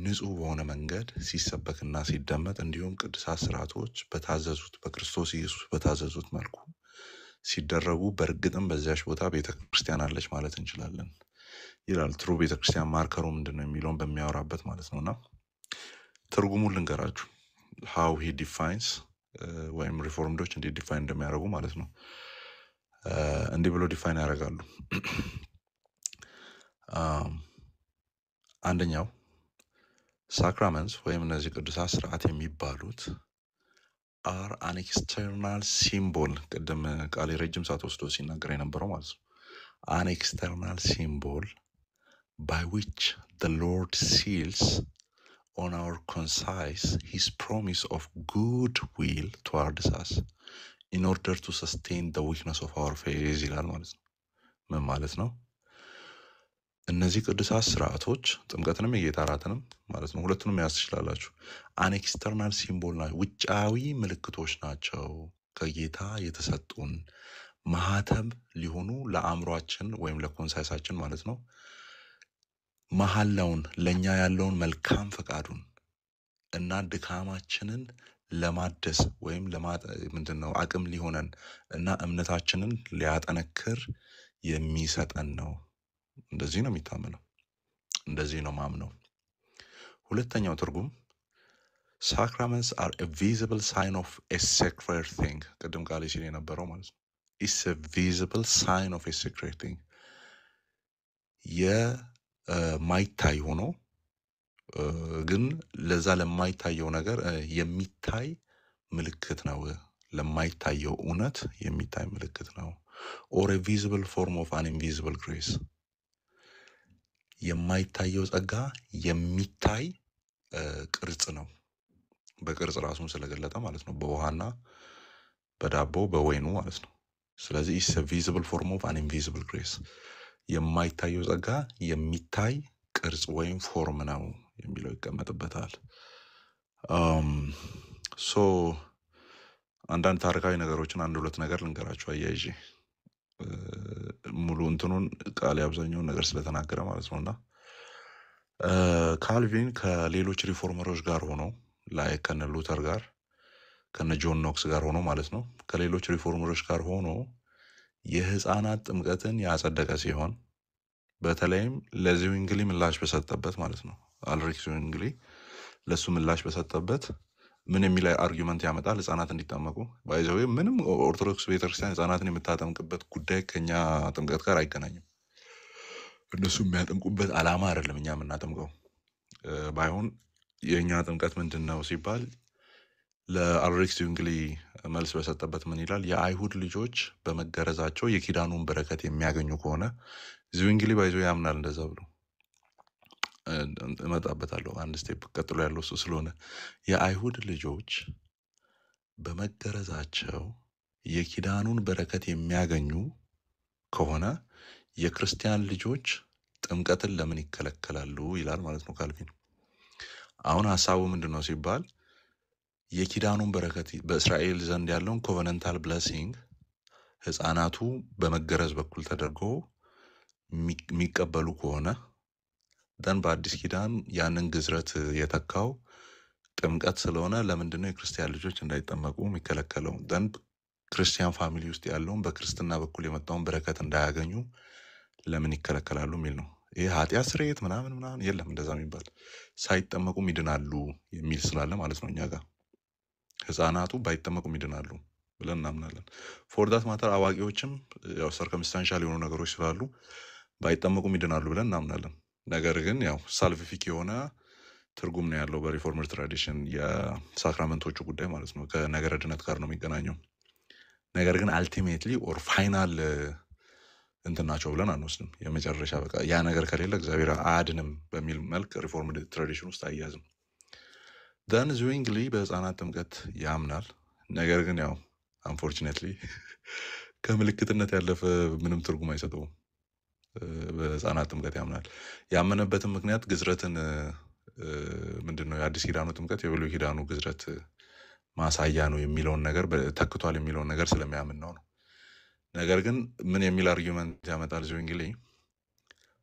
C: ንጹህ በሆነ መንገድ ሲሰበክና ሲደመጥ እንዲሁም ቅዱሳት ስርዓቶች በታዘዙት በክርስቶስ ኢየሱስ በታዘዙት መልኩ ሲደረጉ በእርግጥም በዚያች ቦታ ቤተክርስቲያን አለች ማለት እንችላለን ይላል። ትሩ ቤተክርስቲያን ማርከሩ ምንድነው የሚለውን በሚያወራበት ማለት ነውና ትርጉሙን ልንገራችሁ። how he defines ወይም ሪፎርምዶች እንዴት ዲፋይን እንደሚያደርጉ ማለት ነው። እንዲህ ብሎ ዲፋይን ያደርጋሉ። አንደኛው ሳክራመንትስ ወይም እነዚህ ቅዱሳት ስርዓት የሚባሉት are an external symbol። ቅድም ቃል ረጅም ሰዓት ወስዶ ሲናገር የነበረው ማለት ነው። an external symbol by which the Lord seals on our conscience his promise of good will towards us in order to sustain the weakness of our faith ይላል ማለት ነው። ምን ማለት ነው? እነዚህ ቅዱሳት ስርዓቶች ጥምቀትንም የጌታ እራትንም ማለት ነው ሁለቱንም መያዝ ትችላላችሁ። አን ኤክስተርናል ሲምቦል ናቸው፣ ውጫዊ ምልክቶች ናቸው። ከጌታ የተሰጡን ማህተም ሊሆኑ ለአእምሯችን ወይም ለኮንሳይሳችን ማለት ነው መሐላውን ለኛ ያለውን መልካም ፈቃዱን እና ድካማችንን ለማደስ ወይም ምንድነው አቅም ሊሆነን እና እምነታችንን ሊያጠነክር የሚሰጠን ነው። እንደዚህ ነው የሚታመነው፣ እንደዚህ ነው ማምነው። ሁለተኛው ትርጉም sacraments are a visible sign of a sacred thing። ቅድም ቃል ሲል የነበረው ማለት ነው it's a visible sign of a sacred thing። የማይታይ ሆኖ ግን ለዛ ለማይታየው ነገር የሚታይ ምልክት ነው። ለማይታየው እውነት የሚታይ ምልክት ነው። or a visible form of an invisible grace። የማይታየው ጸጋ የሚታይ ቅርጽ ነው። በቅርጽ ራሱን ስለገለጠ ማለት ነው፣ በውሃና በዳቦ በወይኑ ማለት ነው። ስለዚህ is a visible form of an invisible grace። የማይታየው ጸጋ የሚታይ ቅርጽ ወይም ፎርም ነው የሚለው ይቀመጥበታል። ሶ አንዳንድ ታሪካዊ ነገሮችን አንድ ሁለት ነገር ልንገራችሁ አያይዤ ሙሉ እንትኑን ቃል አብዛኛውን ነገር ስለተናገረ ማለት ነውና ካልቪን ከሌሎች ሪፎርመሮች ጋር ሆኖ ላይ ከነ ሉተር ጋር ከነ ጆን ኖክስ ጋር ሆኖ ማለት ነው ከሌሎች ሪፎርመሮች ጋር ሆኖ የህፃናት ጥምቀትን ያጸደቀ ሲሆን በተለይም ለዝዊንግሊ ምላሽ በሰጠበት ማለት ነው አልሪክ ዝዊንግሊ ለሱ ምላሽ በሰጠበት ምን የሚል አርጊመንት ያመጣል? ህፃናት እንዲጠመቁ ባይዘው ምንም ኦርቶዶክስ ቤተክርስቲያን ህፃናትን የምታጠምቅበት ጉዳይ ከኛ ጥምቀት ጋር አይገናኝም። እነሱ የሚያጠምቁበት ዓላማ አይደለም እኛ የምናጠምቀው። ባይሆን የኛ ጥምቀት ምንድነው ሲባል ለአልሪክ ዝዊንግሊ መልስ በሰጠበት ምን ይላል? የአይሁድ ልጆች በመገረዛቸው የኪዳኑን በረከት የሚያገኙ ከሆነ ዝዊንግሊ ባይዘው ያምናል እንደዛ ብሎ እመጣበታለሁ አንድ ስቴፕ ቀጥሎ ያለው እሱ ስለሆነ የአይሁድ ልጆች በመገረዛቸው የኪዳኑን በረከት የሚያገኙ ከሆነ የክርስቲያን ልጆች ጥምቀትን ለምን ይከለከላሉ ይላል ማለት ነው ካልቪን። አሁን ሐሳቡ ምንድነው ሲባል የኪዳኑን በረከት በእስራኤል ዘንድ ያለውን ኮቨነንታል ብሌሲንግ ህፃናቱ በመገረዝ በኩል ተደርጎ የሚቀበሉ ከሆነ ደን በአዲስ ኪዳን ያንን ግዝረት የተካው ጥምቀት ስለሆነ ለምንድነው የክርስቲያን ልጆች እንዳይጠመቁ የሚከለከለው? ደን ክርስቲያን ፋሚሊ ውስጥ ያለውን በክርስትና በኩል የመጣውን በረከት እንዳያገኙ ለምን ይከለከላሉ የሚል ነው። ይሄ ኃጢአት ስርየት ምናምን የለም እንደዛ የሚባል ሳይጠመቁም ይድናሉ የሚል ስላለ ማለት ነው። እኛ ጋር ህፃናቱ ባይጠመቁም ይድናሉ ብለን እናምናለን። ፎር ዳት ማተር አዋቂዎችም ያው ሰርከምስታንሻል የሆኑ ነገሮች ስላሉ ባይጠመቁም ይድናሉ ብለን እናምናለን። ነገር ግን ያው ሳልቪፊክ የሆነ ትርጉም ነው ያለው በሪፎርመር ትራዲሽን የሳክራመንቶቹ ጉዳይ ማለት ነው። ከነገረ ድነት ጋር ነው የሚገናኘው። ነገር ግን አልቲሜትሊ ኦር ፋይናል እንትን ናቸው ብለን አንወስድም። የመጨረሻ በቃ ያ ነገር ከሌለ እግዚአብሔር አያድንም በሚል መልክ ሪፎርመር ትራዲሽን ውስጥ አያዝም። ደን ዝዊንግሊ በህፃናት ጥምቀት ያምናል። ነገር ግን ያው አንፎርቹኔትሊ ከምልክትነት ያለፈ ምንም ትርጉም አይሰጠውም። በህፃናት ጥምቀት ያምናል። ያመነበትም ምክንያት ግዝረትን ምንድነው የአዲስ ኪዳኑ ጥምቀት የብሉይ ኪዳኑ ግዝረት ማሳያ ነው የሚለውን ነገር ተክቷል የሚለውን ነገር ስለሚያምን ነው። ነገር ግን ምን የሚል አርጊመንት ያመጣል ዝዊንግሊ?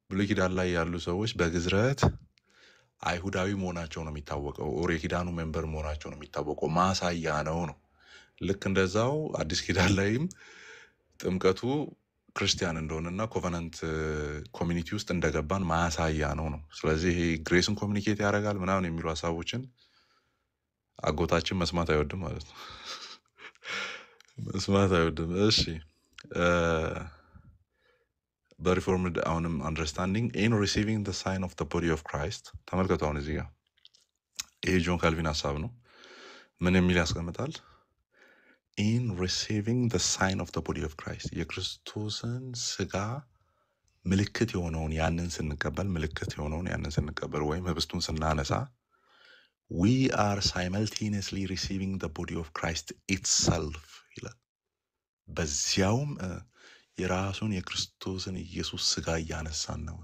C: ብሉይ ኪዳን ላይ ያሉ ሰዎች በግዝረት አይሁዳዊ መሆናቸው ነው የሚታወቀው፣ ኦር የኪዳኑ ሜምበር መሆናቸው ነው የሚታወቀው፣ ማሳያ ነው ነው። ልክ እንደዛው አዲስ ኪዳን ላይም ጥምቀቱ ክርስቲያን እንደሆነና ኮቨናንት ኮሚኒቲ ውስጥ እንደገባን ማሳያ ነው ነው። ስለዚህ ይሄ ግሬስን ኮሚኒኬት ያደርጋል ምናምን የሚሉ ሀሳቦችን አጎታችን መስማት አይወድም ማለት ነው። መስማት አይወድም። እሺ በሪፎርምድ አሁንም አንደርስታንዲንግ ኢን ሪሲቪንግ ዘ ሳይን ኦፍ ዘ ቦዲ ኦፍ ክራይስት ተመልከቱ። አሁን እዚህ ጋር ይሄ ጆን ካልቪን ሀሳብ ነው። ምን የሚል ያስቀምጣል? ኢን ሪሲቪንግ ዘ ሳይን ኦፍ ዘ ቦዲ ኦፍ ክራይስት የክርስቶስን ስጋ ምልክት የሆነውን ያንን ስንቀበል ወይም ህብስቱን ስናነሳ we are simultaneously receiving the body of Christ itself ይላል። በዚያውም የራሱን የክርስቶስን ኢየሱስ ስጋ እያነሳን ነው፣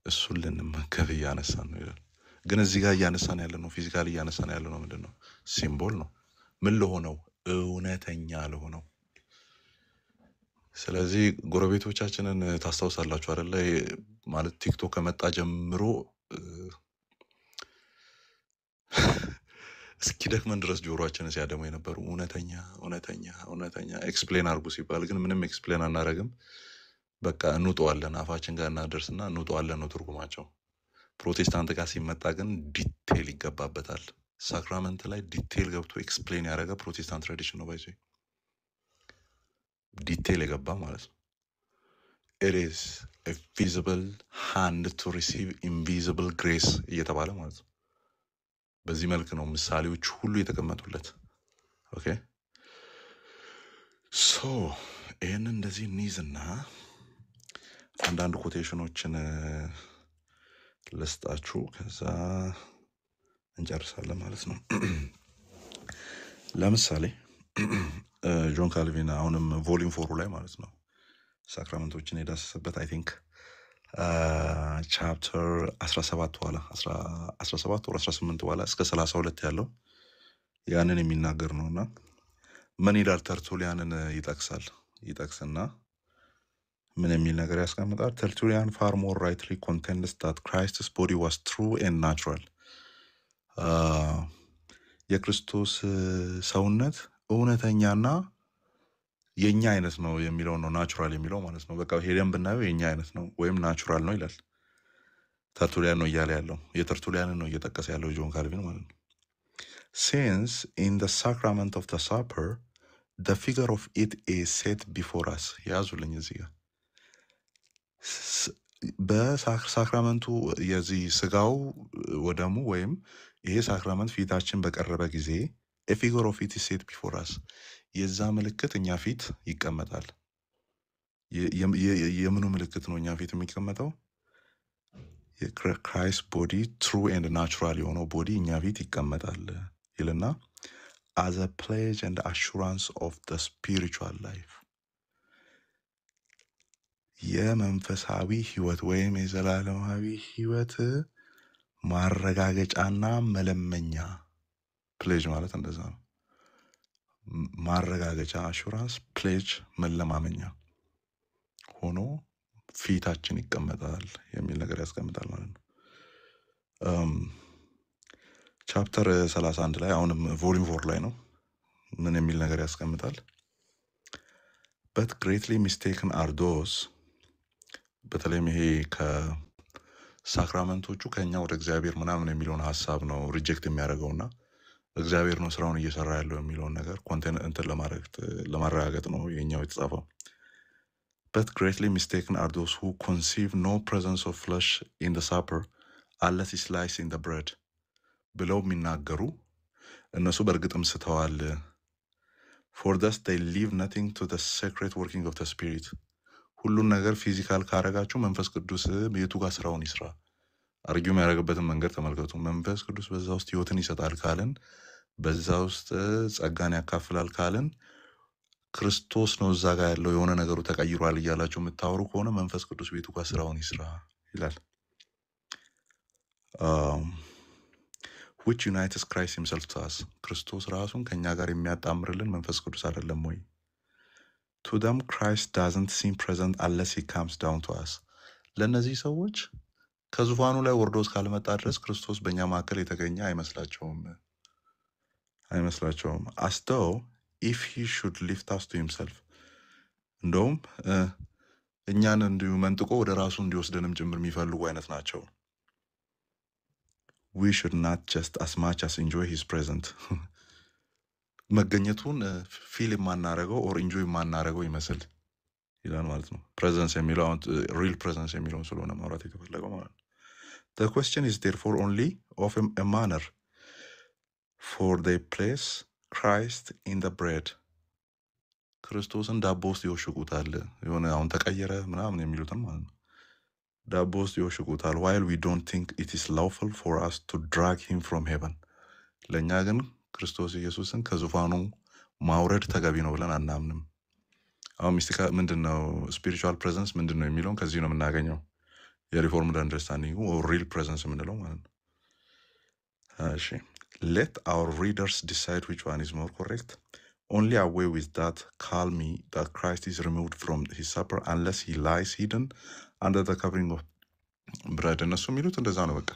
C: እሱን ልንመገብ እያነሳን ነው ይላል። ግን እዚህ ጋር እያነሳን ያለ ነው፣ ፊዚካሊ እያነሳን ያለ ነው ምንድን ነው? ሲምቦል ነው። ምን ለሆነው? እውነተኛ ለሆነው። ስለዚህ ጎረቤቶቻችንን ታስታውሳላችሁ አይደለ? ማለት ቲክቶክ ከመጣ ጀምሮ እስኪደክመን ድረስ ጆሮአችንን ሲያደሙ የነበሩ እውነተኛ እውነተኛ እውነተኛ ኤክስፕሌን አድርጉ ሲባል ግን ምንም ኤክስፕሌን አናደርግም። በቃ እንውጠዋለን፣ አፋችን ጋር እናደርስና እንውጠዋለን ነው ትርጉማቸው። ፕሮቴስታንት ጋር ሲመጣ ግን ዲቴል ይገባበታል። ሳክራመንት ላይ ዲቴል ገብቶ ኤክስፕሌን ያደረገ ፕሮቴስታንት ትራዲሽን ነው። ባይዘ ዲቴል የገባ ማለት ነው። it is a visible hand to receive invisible grace እየተባለ ማለት ነው። በዚህ መልክ ነው ምሳሌዎች ሁሉ የተቀመጡለት። ኦኬ ሶ ይህን እንደዚህ እንይዝና አንዳንድ ኮቴሽኖችን ልስጣችሁ፣ ከዛ እንጨርሳለን ማለት ነው። ለምሳሌ ጆን ካልቪን አሁንም ቮሊዩም 4 ላይ ማለት ነው ሳክራመንቶችን የዳሰሰበት አይ ቲንክ ቻፕተር 17 በኋላ 17 ወር 18 በኋላ እስከ 32 ያለው ያንን የሚናገር ነውና ምን ይላል? ተርቱሊያንን ይጠቅስና ምን የሚል ነገር ያስቀምጣል? ተርቱሊያን ፋር ሞር ራይትሊ ኮንቴንድስ ዳት ክራይስትስ ቦዲ ዋስ ትሩ ኤንድ ናቹራል። የክርስቶስ ሰውነት እውነተኛና የኛ አይነት ነው የሚለው ነው። ናቹራል የሚለው ማለት ነው። በቃ ሄደን ብናየው የኛ አይነት ነው ወይም ናቹራል ነው ይላል። ተርቱሊያን ነው እያለ ያለው፣ የተርቱሊያንን ነው እየጠቀሰ ያለው ጆን ካልቪን ማለት ነው። ሲንስ ኢን the sacrament of the supper the figure of it is set before us። ያዙልኝ እዚህ ጋር በሳክራመንቱ የዚህ ስጋው ወደሙ ወይም ይሄ ሳክራመንት ፊታችን በቀረበ ጊዜ a figure of it is set before us የዛ ምልክት እኛ ፊት ይቀመጣል። የምኑ ምልክት ነው እኛ ፊት የሚቀመጠው? የክራይስት ቦዲ ትሩ ኤንድ ናቹራል የሆነው ቦዲ እኛ ፊት ይቀመጣል ይልና as a pledge and assurance of the spiritual life የመንፈሳዊ ህይወት ወይም የዘላለማዊ ህይወት ማረጋገጫና መለመኛ። ፕሌጅ ማለት እንደዛ ነው። ማረጋገጫ አሹራንስ፣ ፕሌጅ መለማመኛ ሆኖ ፊታችን ይቀመጣል የሚል ነገር ያስቀምጣል ማለት ነው። ቻፕተር 31 ላይ አሁንም ቮሊዩም 4 ላይ ነው። ምን የሚል ነገር ያስቀምጣል? but greatly mistaken are those በተለይም ይሄ ከሳክራመንቶቹ ከኛ ወደ እግዚአብሔር ምናምን የሚለውን ሀሳብ ነው ሪጀክት የሚያደርገውና እግዚአብሔር ነው ስራውን እየሰራ ያለው የሚለውን ነገር እንትን ለማረጋገጥ ነው የኛው የተጻፈው። but greatly mistaken are those who conceive no presence of flesh in the supper unless it lies in the bread ብለው የሚናገሩ እነሱ በእርግጥም ስተዋል። for thus they leave nothing to the secret working of the spirit ሁሉን ነገር ፊዚካል ካረጋችሁ መንፈስ ቅዱስ የቱ ጋር ስራውን ይስራ? አርጊው የሚያደርግበትን መንገድ ተመልከቱ። መንፈስ ቅዱስ በዛ ውስጥ ህይወትን ይሰጣል ካልን፣ በዛ ውስጥ ጸጋን ያካፍላል ካልን፣ ክርስቶስ ነው እዛ ጋር ያለው የሆነ ነገሩ ተቀይሯል እያላችሁ የምታወሩ ከሆነ መንፈስ ቅዱስ ቤቱ ጋር ስራውን ይስራ ይላል። which unites Christ himself to us ክርስቶስ ራሱን ከኛ ጋር የሚያጣምርልን መንፈስ ቅዱስ አይደለም ወይ? to them Christ doesn't seem present unless he comes down to us ለነዚህ ሰዎች ከዙፋኑ ላይ ወርዶ እስካልመጣ ድረስ ክርስቶስ በእኛ መካከል የተገኘ አይመስላቸውም። as though if he should lift us to himself እንደውም እኛን እንዲሁ መንጥቆ ወደ ራሱ እንዲወስደንም ጭምር የሚፈልጉ አይነት ናቸው። we should not just as much as enjoy his presence መገኘቱን ፊል የማናረገው ኦር ኢንጆይ የማናረገው ይመስል ይላል ማለት ነው። ፕሬዘንስ የሚለው ሪል ፕሬዘንስ የሚለው ስለሆነ ማውራት የተፈለገው ማለት ነው። the question is therefore only of a manner for they place Christ in the bread ክርስቶስን ዳቦ ውስጥ ይወሽቁታል። የሆነ አሁን ተቀየረ ምናምን የሚሉትን ማለት ነው። ዳቦ ውስጥ ይወሽቁታል። while we don't think it is lawful for us to drag him from heaven ለእኛ ግን ክርስቶስ ኢየሱስን ከዙፋኑ ማውረድ ተገቢ ነው ብለን አናምንም። አሁን ሚስቲካ ምንድን ነው ስፒሪቹዋል ፕሬዘንስ ምንድን ነው የሚለውን ከዚህ ነው የምናገኘው። የሪፎርምድ አንደርስታንዲንግ ሪል ፕሬዘንስ የምንለው ማለት ነው። እሺ let our readers decide which one is more correct. Only away with that call me that Christ is removed from his supper unless he lies hidden under the covering of bread. እነሱ የሚሉት እንደዛ ነው። በቃ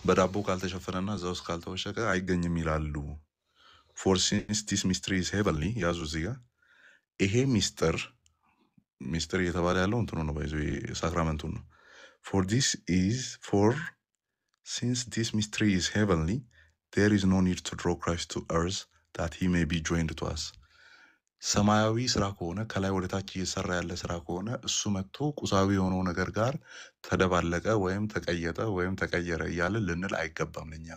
C: በዳቦ ካልተሸፈነና እዛ ውስጥ ካልተወሸቀ አይገኝም ይላሉ። for since this mystery is heavenly ያዙ እዚህ ጋር ይሄ ሚስጥር እየተባለ ያለው እንትኑ ነው ባይዞ ሳክራመንቱ ነው። for since this mystery is heavenly there is no need to draw Christ to earth that he may be joined to us. ሰማያዊ ስራ ከሆነ ከላይ ወደ ታች እየሰራ ያለ ስራ ከሆነ እሱ መጥቶ ቁሳዊ የሆነው ነገር ጋር ተደባለቀ ወይም ተቀየጠ ወይም ተቀየረ እያለ ልንል አይገባም ለኛ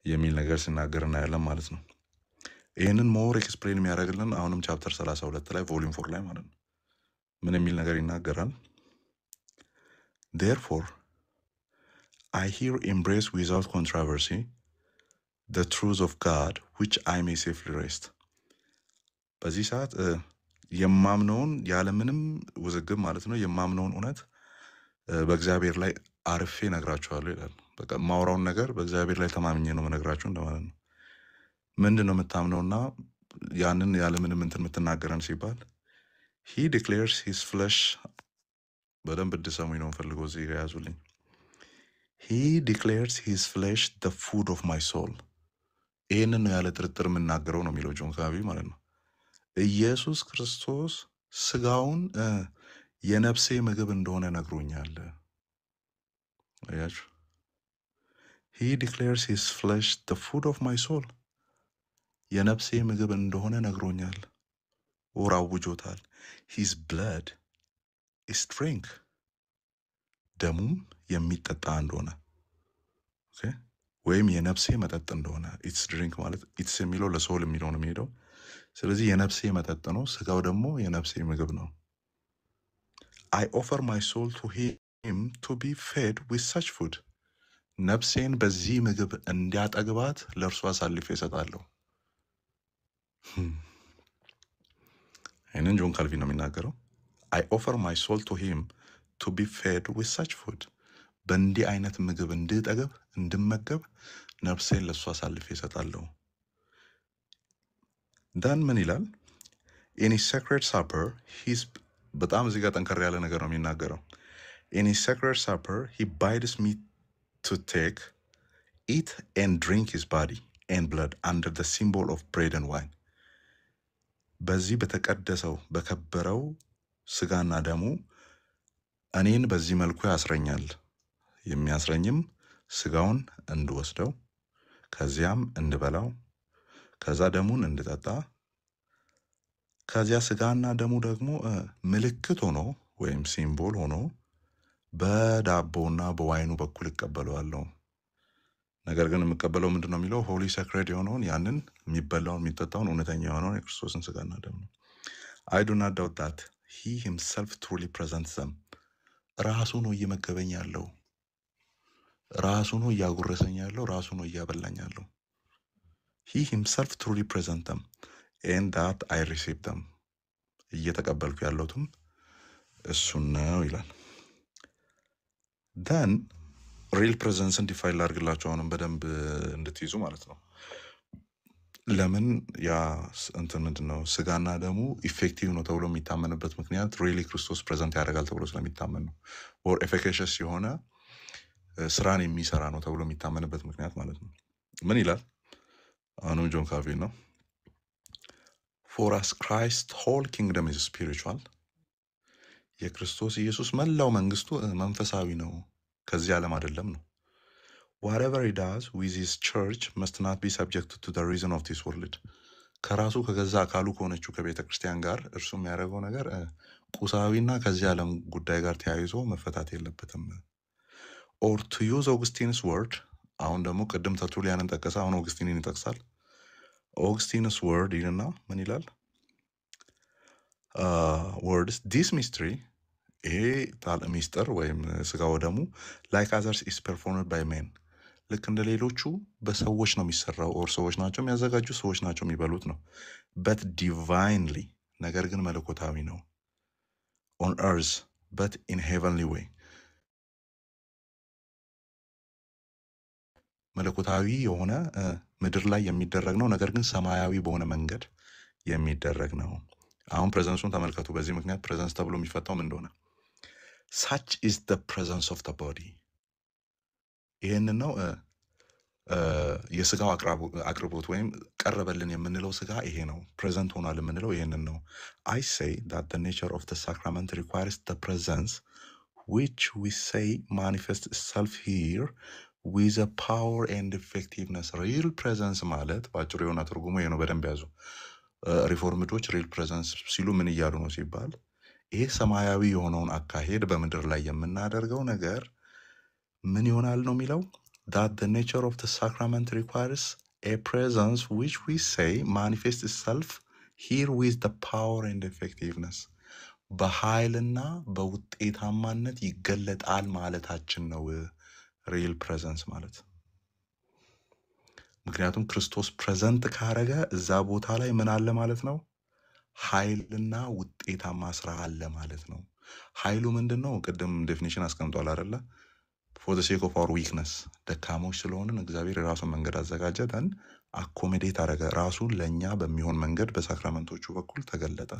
C: የሚል ነገር ሲናገር እናያለን ማለት ነው። ይህንን ሞር ኤክስፕሌን የሚያደርግልን አሁንም ቻፕተር 32 ላይ ቮሊዩም 4 ላይ ማለት ነው ምን የሚል ነገር ይናገራል? Therefore I here embrace without controversy the truth of God which I may safely rest. በዚህ ሰዓት የማምነውን ያለምንም ውዝግብ ማለት ነው የማምነውን እውነት በእግዚአብሔር ላይ አርፌ ነግራችኋለሁ ይላል። በቃ ማውራውን ነገር በእግዚአብሔር ላይ ተማምኜ ነው መነግራችሁ እንደማለት ነው። ምንድን ነው የምታምነውና ያንን ያለምንም እንትን የምትናገረን ሲባል he declares his flesh በደንብ እንድሰሙኝ ነው ፈልገው እዚህ ጋር ያዙልኝ። he declares his flesh the food of my soul. ይህንን ነው ያለ ጥርጥር የምናገረው ነው የሚለው ጆን ካቪ ማለት ነው። ኢየሱስ ክርስቶስ ስጋውን የነፍሴ ምግብ እንደሆነ ነግሮኛል። አያችሁ? he declares his flesh the food of my soul. የነፍሴ ምግብ እንደሆነ ነግሮኛል ወር አውጆታል። his blood is drink. ደሙም የሚጠጣ እንደሆነ ወይም የነፍሴ መጠጥ እንደሆነ ኢትስ ድሪንክ ማለት ኢትስ የሚለው ለሶል የሚለው ነው የሚሄደው። ስለዚህ የነፍሴ መጠጥ ነው፣ ስጋው ደግሞ የነፍሴ ምግብ ነው። I offer my soul to him to be fed with such food. ነፍሴን በዚህ ምግብ እንዲያጠግባት ለእርሱ አሳልፌ እሰጣለሁ። ይህንን ጆን ካልቪን ነው የሚናገረው። I offer my soul to him to be fed with such food. በእንዲህ አይነት ምግብ እንድመገብ ነፍሴን ለእሱ አሳልፌ እሰጣለሁ። ዳን ምን ይላል? In his sacred supper, በጣም እዚህ ጋር ጠንከር ያለ ነገር ነው የሚናገረው። In his sacred supper, he bids me to take, eat and drink his body and blood under the symbol of bread and wine. በዚህ በተቀደሰው በከበረው ስጋና ደሙ እኔን በዚህ መልኩ ያስረኛል። የሚያስረኝም ስጋውን እንድወስደው ከዚያም እንድበላው ከዛ ደሙን እንድጠጣ ከዚያ ስጋና ደሙ ደግሞ ምልክት ሆኖ ወይም ሲምቦል ሆኖ በዳቦና በዋይኑ በኩል እቀበለዋለሁ። ነገር ግን የምቀበለው ምንድነው የሚለው ሆሊ ሰክሬድ የሆነውን ያንን የሚበላውን የሚጠጣውን እውነተኛ የሆነውን የክርስቶስን ስጋና ደም ነው። I do not doubt that he himself truly presents them. ራሱ ነው እየመገበኝ ያለው፣ ራሱ ነው እያጎረሰኝ ያለው፣ ራሱ ነው እያበላኝ ያለው። he himself truly presents them and that I receive them. እየተቀበልኩ ያለሁትም እሱን ነው ይላል። then ሪል ፕሬዘንስን ዲፋይን ላድርግላቸው አሁንም በደንብ እንድትይዙ ማለት ነው። ለምን ያ እንትን ምንድን ነው ስጋና ደሙ ኢፌክቲቭ ነው ተብሎ የሚታመንበት ምክንያት ሪሊ ክርስቶስ ፕሬዘንት ያደርጋል ተብሎ ስለሚታመን ነው። ኦር ኤፊካሽስ የሆነ ስራን የሚሰራ ነው ተብሎ የሚታመንበት ምክንያት ማለት ነው። ምን ይላል? አሁንም ጆን ካልቪን ነው። For as Christ's whole kingdom is spiritual, የክርስቶስ ኢየሱስ መላው መንግስቱ መንፈሳዊ ነው፣ ከዚህ ዓለም አይደለም ነው። Whatever he does with his church must not be subject to the reason of this world. ከራሱ ከገዛ አካሉ ከሆነችው ከቤተ ክርስቲያን ጋር እርሱ የሚያደርገው ነገር ቁሳዊና ከዚህ ዓለም ጉዳይ ጋር ተያይዞ መፈታት የለበትም። Or to use Augustine's word, አሁን ደግሞ ቅድም ተርቱሊያንን ጠቀሰ፣ አሁን ኦግስቲንን ይጠቅሳል። ኦግስቲንስ ወርድ ይልና ምን ይላል? words this mystery ይሄ ሚስጥር ወይም ስጋው ደሙ like others is performed by men ልክ እንደ ሌሎቹ በሰዎች ነው የሚሰራው ኦር ሰዎች ናቸው የሚያዘጋጁ ሰዎች ናቸው የሚበሉት ነው but divinely ነገር ግን መለኮታዊ ነው on earth but in heavenly way መለኮታዊ የሆነ ምድር ላይ የሚደረግ ነው ነገር ግን ሰማያዊ በሆነ መንገድ የሚደረግ ነው አሁን ፕሬዘንሱን ተመልከቱ በዚህ ምክንያት ፕሬዘንስ ተብሎ የሚፈታው ምን እንደሆነ such is the presence of the body ይሄንን ነው የስጋው አቅርቦት ወይም ቀረበልን የምንለው ስጋ ይሄ ነው ፕሬዘንት ሆኗል የምንለው ይሄንን ነው I say that the nature of the sacrament requires the presence which we say manifests itself here with a power and effectiveness real presence ማለት ባጭሩ የሆነ ትርጉሙ ይሄ ነው በደንብ ያዙ ሪፎርምዶች real presence ሲሉ ምን እያሉ ነው ሲባል ይሄ ሰማያዊ የሆነውን አካሄድ በምድር ላይ የምናደርገው ነገር ምን ይሆናል ነው የሚለው that the nature of the sacrament requires a presence which we say manifests itself here with the power and effectiveness በኃይልና በውጤታማነት ይገለጣል ማለታችን ነው real presence ማለት ምክንያቱም ክርስቶስ ፕሬዘንት ካረገ እዛ ቦታ ላይ ምን አለ ማለት ነው ኃይልና ውጤታማ ስራ አለ ማለት ነው ኃይሉ ምንድነው ቅድም ዴፊኒሽን አስቀምጧል አይደለ for the sake of our weakness ደካሞች ስለሆንን እግዚአብሔር የራሱን መንገድ አዘጋጀተን አኮሞዴት አረገ ራሱን ለኛ በሚሆን መንገድ በሳክራመንቶቹ በኩል ተገለጠ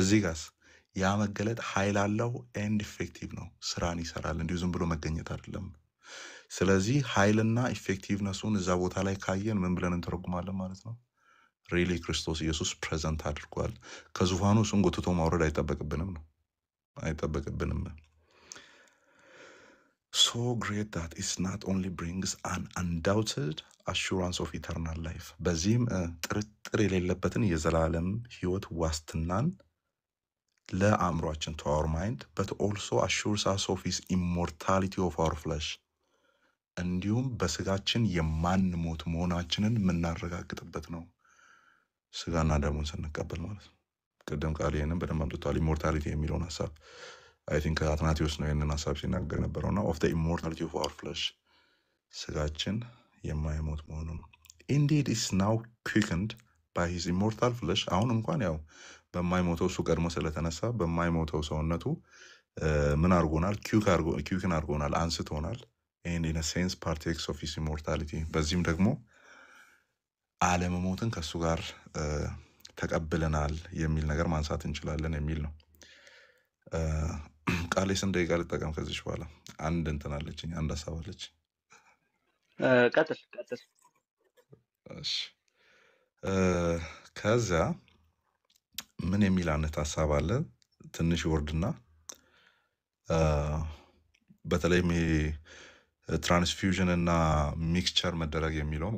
C: እዚህ ጋርስ ያ መገለጥ ኃይል አለው ኤንድ ኢፌክቲቭ ነው ስራን ይሰራል እንዲሁ ዝም ብሎ መገኘት አይደለም ስለዚህ ኃይልና ኢፌክቲቭነሱን እዛ ቦታ ላይ ካየን ምን ብለን እንተረጉማለን ማለት ነው ሪሊ ክርስቶስ ኢየሱስ ፕሬዘንት አድርጓል ከዙፋኑ እሱን ጎትቶ ማውረድ አይጠበቅብንም so great that it not only brings an undoubted assurance of eternal life በዚህም ጥርጥር የሌለበትን የዘላለም ህይወት ዋስትናን ለአእምሯችን to our mind but also assures us of his immortality of our flesh እንዲሁም በስጋችን የማንሞት መሆናችንን የምናረጋግጥበት ነው ስጋና ደሙን ስንቀበል ማለት ነው ቅድም ቃል ይሄንን በደንብ አምጥቷል immortality የሚለውን ሐሳብ I think አትናቴዎስ ነው ይሄንን ሐሳብ ሲናገር ነበርና of the immortality of our flesh ስጋችን የማይሞት መሆኑን indeed is now quickened by his immortal flesh አሁን እንኳን ያው በማይሞተው እሱ ቀድሞ ስለተነሳ በማይሞተው ሰውነቱ ምን አርጎናል ኪውክን አርጎናል አንስቶናል and in a sense partakes of his immortality በዚህም ደግሞ ዓለመሞትን ከሱ ጋር ተቀብለናል የሚል ነገር ማንሳት እንችላለን የሚል ነው ቃሌ ስንት ደቂቃ ልጠቀም ከዚህ በኋላ አንድ እንትን አለችኝ አንድ ሐሳብ አለች
E: ቀጥል
C: እሺ ከዛ ምን የሚል አይነት ሐሳብ አለ ትንሽ ወርድና በተለይም ትራንስፊውዥን እና ሚክስቸር መደረግ የሚለውን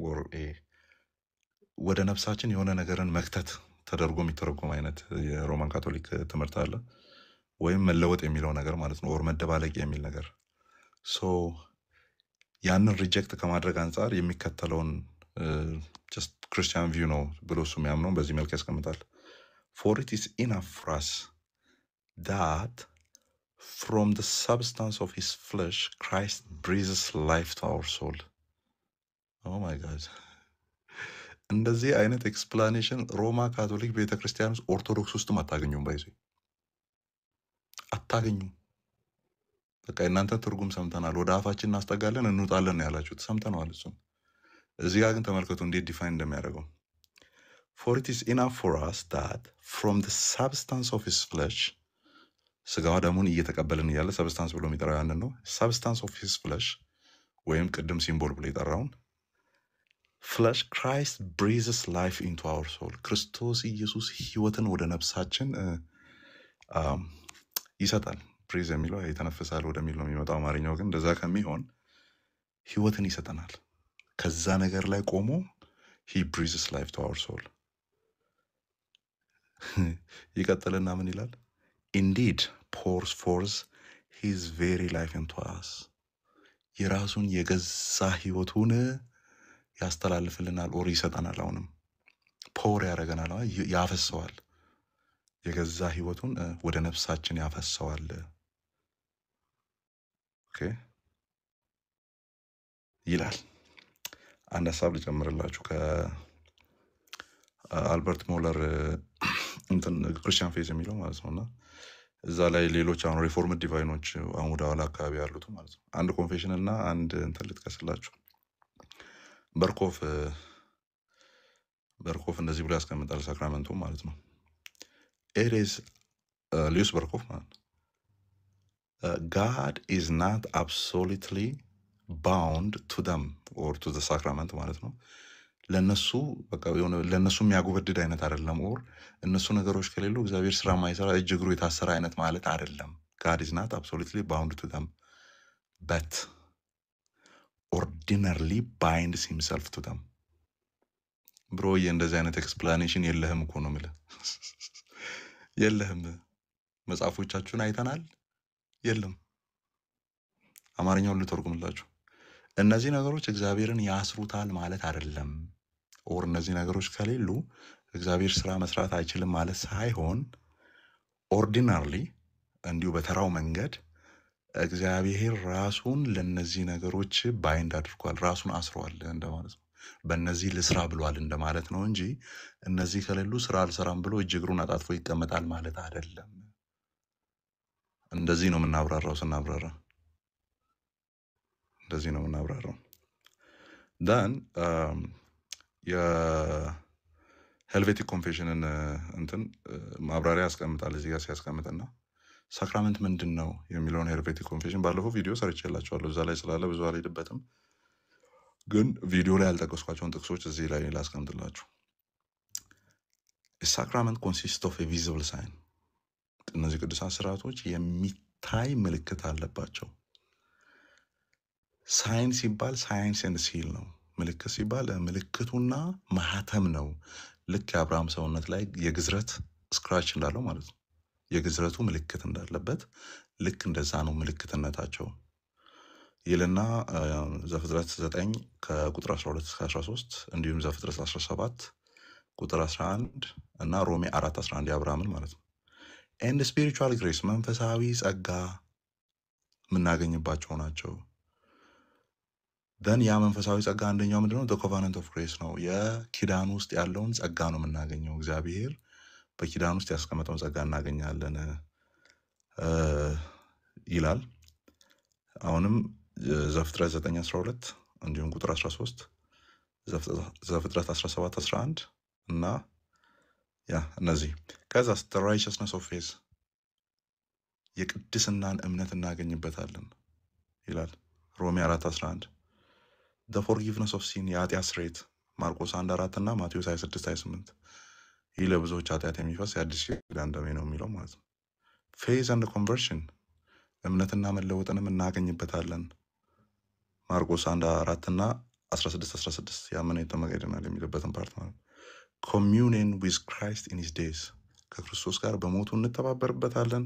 C: ወደ ነፍሳችን የሆነ ነገርን መክተት ተደርጎ የሚተረጎም አይነት የሮማን ካቶሊክ ትምህርት አለ ወይም መለወጥ የሚለው ነገር ማለት ነው ወር መደባለቅ የሚል ነገር ሶ ያንን ሪጀክት ከማድረግ አንፃር የሚከተለውን just Christian view ነው ብሎ እሱ የሚያምነው በዚህ መልኩ ያስቀምጣል for it is enough for us that from the substance of his flesh Christ breathes life to our soul oh my god እንደዚህ አይነት ኤክስፕላኔሽን ሮማ ካቶሊክ ቤተክርስቲያን ውስጥ ኦርቶዶክስ ውስጥ አታገኙም አታገኙም በቃ እናንተ ትርጉም ሰምተናል ወደ አፋችን እናስጠጋለን እንውጣለን ያላችሁት ሰምተናል እሱ እዚህ ጋር ግን ተመልከቱ እንዴት ዲፋይን እንደሚያደርገው for it is enough for us that from the substance of his flesh ስጋው ደሙን እየተቀበልን ያለ ሰብስታንስ ብሎ የሚጠራው ያንን ነው substance of his flesh ወይም ቅድም ሲምቦል ብሎ ይጠራውን flesh Christ breathes life into our soul ክርስቶስ ኢየሱስ ህይወትን ወደ ነፍሳችን ይሰጣል ብሪዝ የሚለው የተነፈሳል ወደሚል ነው የሚመጣው አማርኛው ግን እንደዛ ከሚሆን ህይወትን ይሰጠናል ከዛ ነገር ላይ ቆሞ he breathes life to our soul ይቀጥልና ምን ይላል indeed pours forth his very life into us የራሱን የገዛ ህይወቱን ያስተላልፍልናል ኦር ይሰጠናል አሁንም ፖር ያደርገናል ያፈሰዋል የገዛ ህይወቱን ወደ ነፍሳችን ያፈሰዋል። ኦኬ ይላል። አንድ ሀሳብ ልጨምርላችሁ ከአልበርት ሞለር እንትን ክርስቲያን ፌዝ የሚለው ማለት ነውና እዛ ላይ ሌሎች አሁን ሪፎርምድ ዲቫይኖች አሁን ወደ ኋላ አካባቢ ያሉት ማለት ነው። አንድ ኮንፌሽን እና አንድ እንትን ልጥቀስላችሁ። በርኮፍ እንደዚህ ብሎ ያስቀምጣል ሳክራመንቱ ማለት ነው። ኤሬስ ሊዩስ በርኮፍ ማለት ነው። God is not absolutely bound to them or to the sacrament ማለት ነው። ለነሱ በቃ የሆነ ለነሱ የሚያጎበድድ አይነት አይደለም። ኦር እነሱ ነገሮች ከሌሉ እግዚአብሔር ስራ ማይሰራ እጅ እግሩ የታሰረ አይነት ማለት አይደለም። God is not absolutely bound to them but ordinarily binds himself to them። ብሮ እንደዚህ አይነት ኤክስፕላኔሽን የለህም እኮ ነው የምልህ። የለህም። መጽሐፎቻችሁን አይተናል። የለም። አማርኛውን ልተርጉምላችሁ። እነዚህ ነገሮች እግዚአብሔርን ያስሩታል ማለት አይደለም። ኦር እነዚህ ነገሮች ከሌሉ እግዚአብሔር ስራ መስራት አይችልም ማለት ሳይሆን ኦርዲናርሊ እንዲሁ በተራው መንገድ እግዚአብሔር ራሱን ለነዚህ ነገሮች ባይንድ አድርጓል፣ ራሱን አስሯል እንደማለት ነው። በእነዚህ ልስራ ብሏል እንደማለት ነው እንጂ እነዚህ ከሌሉ ስራ አልሰራም ብሎ እጅ እግሩን አጣጥፎ ይቀመጣል ማለት አይደለም። እንደዚህ ነው የምናብራራው። ስናብራራ እንደዚህ ነው የምናብራራው። ዳን የሄልቬቲክ ኮንፌሽንን እንትን ማብራሪያ ያስቀምጣል እዚህ ጋር ሲያስቀምጥና ሳክራመንት ምንድን ነው የሚለውን ሄልቬቲክ ኮንፌሽን ባለፈው ቪዲዮ ሰርቼላችኋለሁ። እዛ ላይ ስላለ ብዙ አልሄድበትም፣ ግን ቪዲዮ ላይ ያልጠቀስኳቸውን ጥቅሶች እዚህ ላይ ላስቀምጥላችሁ። ሳክራመንት ኮንሲስት ኦፍ ኤ ቪዚብል ሳይን። እነዚህ ቅዱሳት ስርዓቶች የሚታይ ምልክት አለባቸው። ሳይን ሲባል ሳይንስ ኤንድ ሲል ነው። ምልክት ሲባል ምልክቱና ማህተም ነው። ልክ የአብርሃም ሰውነት ላይ የግዝረት ስክራች እንዳለው ማለት ነው። የግዝረቱ ምልክት እንዳለበት ልክ እንደዛ ነው ምልክትነታቸው ይልና ዘፍጥረት 9 ከቁጥር 12 እስከ 13 እንዲሁም ዘፍጥረት 17 ቁጥር 11 እና ሮሜ 4:11 የአብርሃምን ማለት ነው። ኤንድ ስፒሪቹዋል ግሬስ መንፈሳዊ ጸጋ የምናገኝባቸው ናቸው። ደን ያ መንፈሳዊ ጸጋ አንደኛው ምንድነው? ዘ ኮቨናንት ኦፍ ግሬስ ነው። የኪዳን ውስጥ ያለውን ጸጋ ነው የምናገኘው። እግዚአብሔር በኪዳን ውስጥ ያስቀመጠውን ጸጋ እናገኛለን ይላል። አሁንም ዘፍጥረት 9:12 እንዲሁም ቁጥር 13 ዘፍጥረት 17:11 እና ያ እነዚህ ከዛ the righteousness of faith የቅድስናን እምነት እናገኝበታለን ይላል ሮሜ 4:11 the forgiveness of sin የኃጢአት ስርየት ማርቆስ 1:4 እና ማቴዎስ 26:28 ይህ ለብዙዎች ኃጢአት የሚፈስ የአዲስ ኪዳን ደሜ ነው የሚለው ማለት ነው። faith and conversion እምነትና መለወጥንም እናገኝበታለን ማርቆስ 1:4 እና 16:16 ያመነ የተጠመቀ ይድናል የሚልበትን ፓርት ማለት ነው። communion with Christ in his days ከክርስቶስ ጋር በሞቱ እንተባበርበታለን።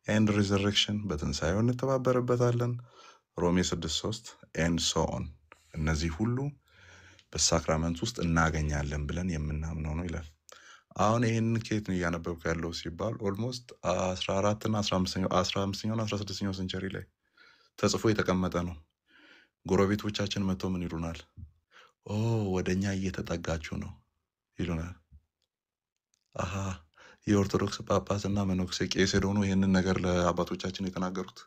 C: and resurrection በትንሣኤው እንተባበርበታለን ሮሜ 6:3 and so on። እነዚህ ሁሉ በሳክራመንት ውስጥ እናገኛለን ብለን የምናምነው ነው ይላል። አሁን ይህንን ኬት ነው እያነበብኩ ያለው ሲባል ኦልሞስት 14 እና 15ኛው እና 16ኛው ሴንቸሪ ላይ ተጽፎ የተቀመጠ ነው። ጎረቤቶቻችን መጥቶ ምን ይሉናል? ኦ ወደኛ እየተጠጋችሁ ነው ይሉናል። አሃ የኦርቶዶክስ ጳጳስ እና መነኩሴ ቄስ ሄደው ነው ይህንን ነገር ለአባቶቻችን የተናገሩት።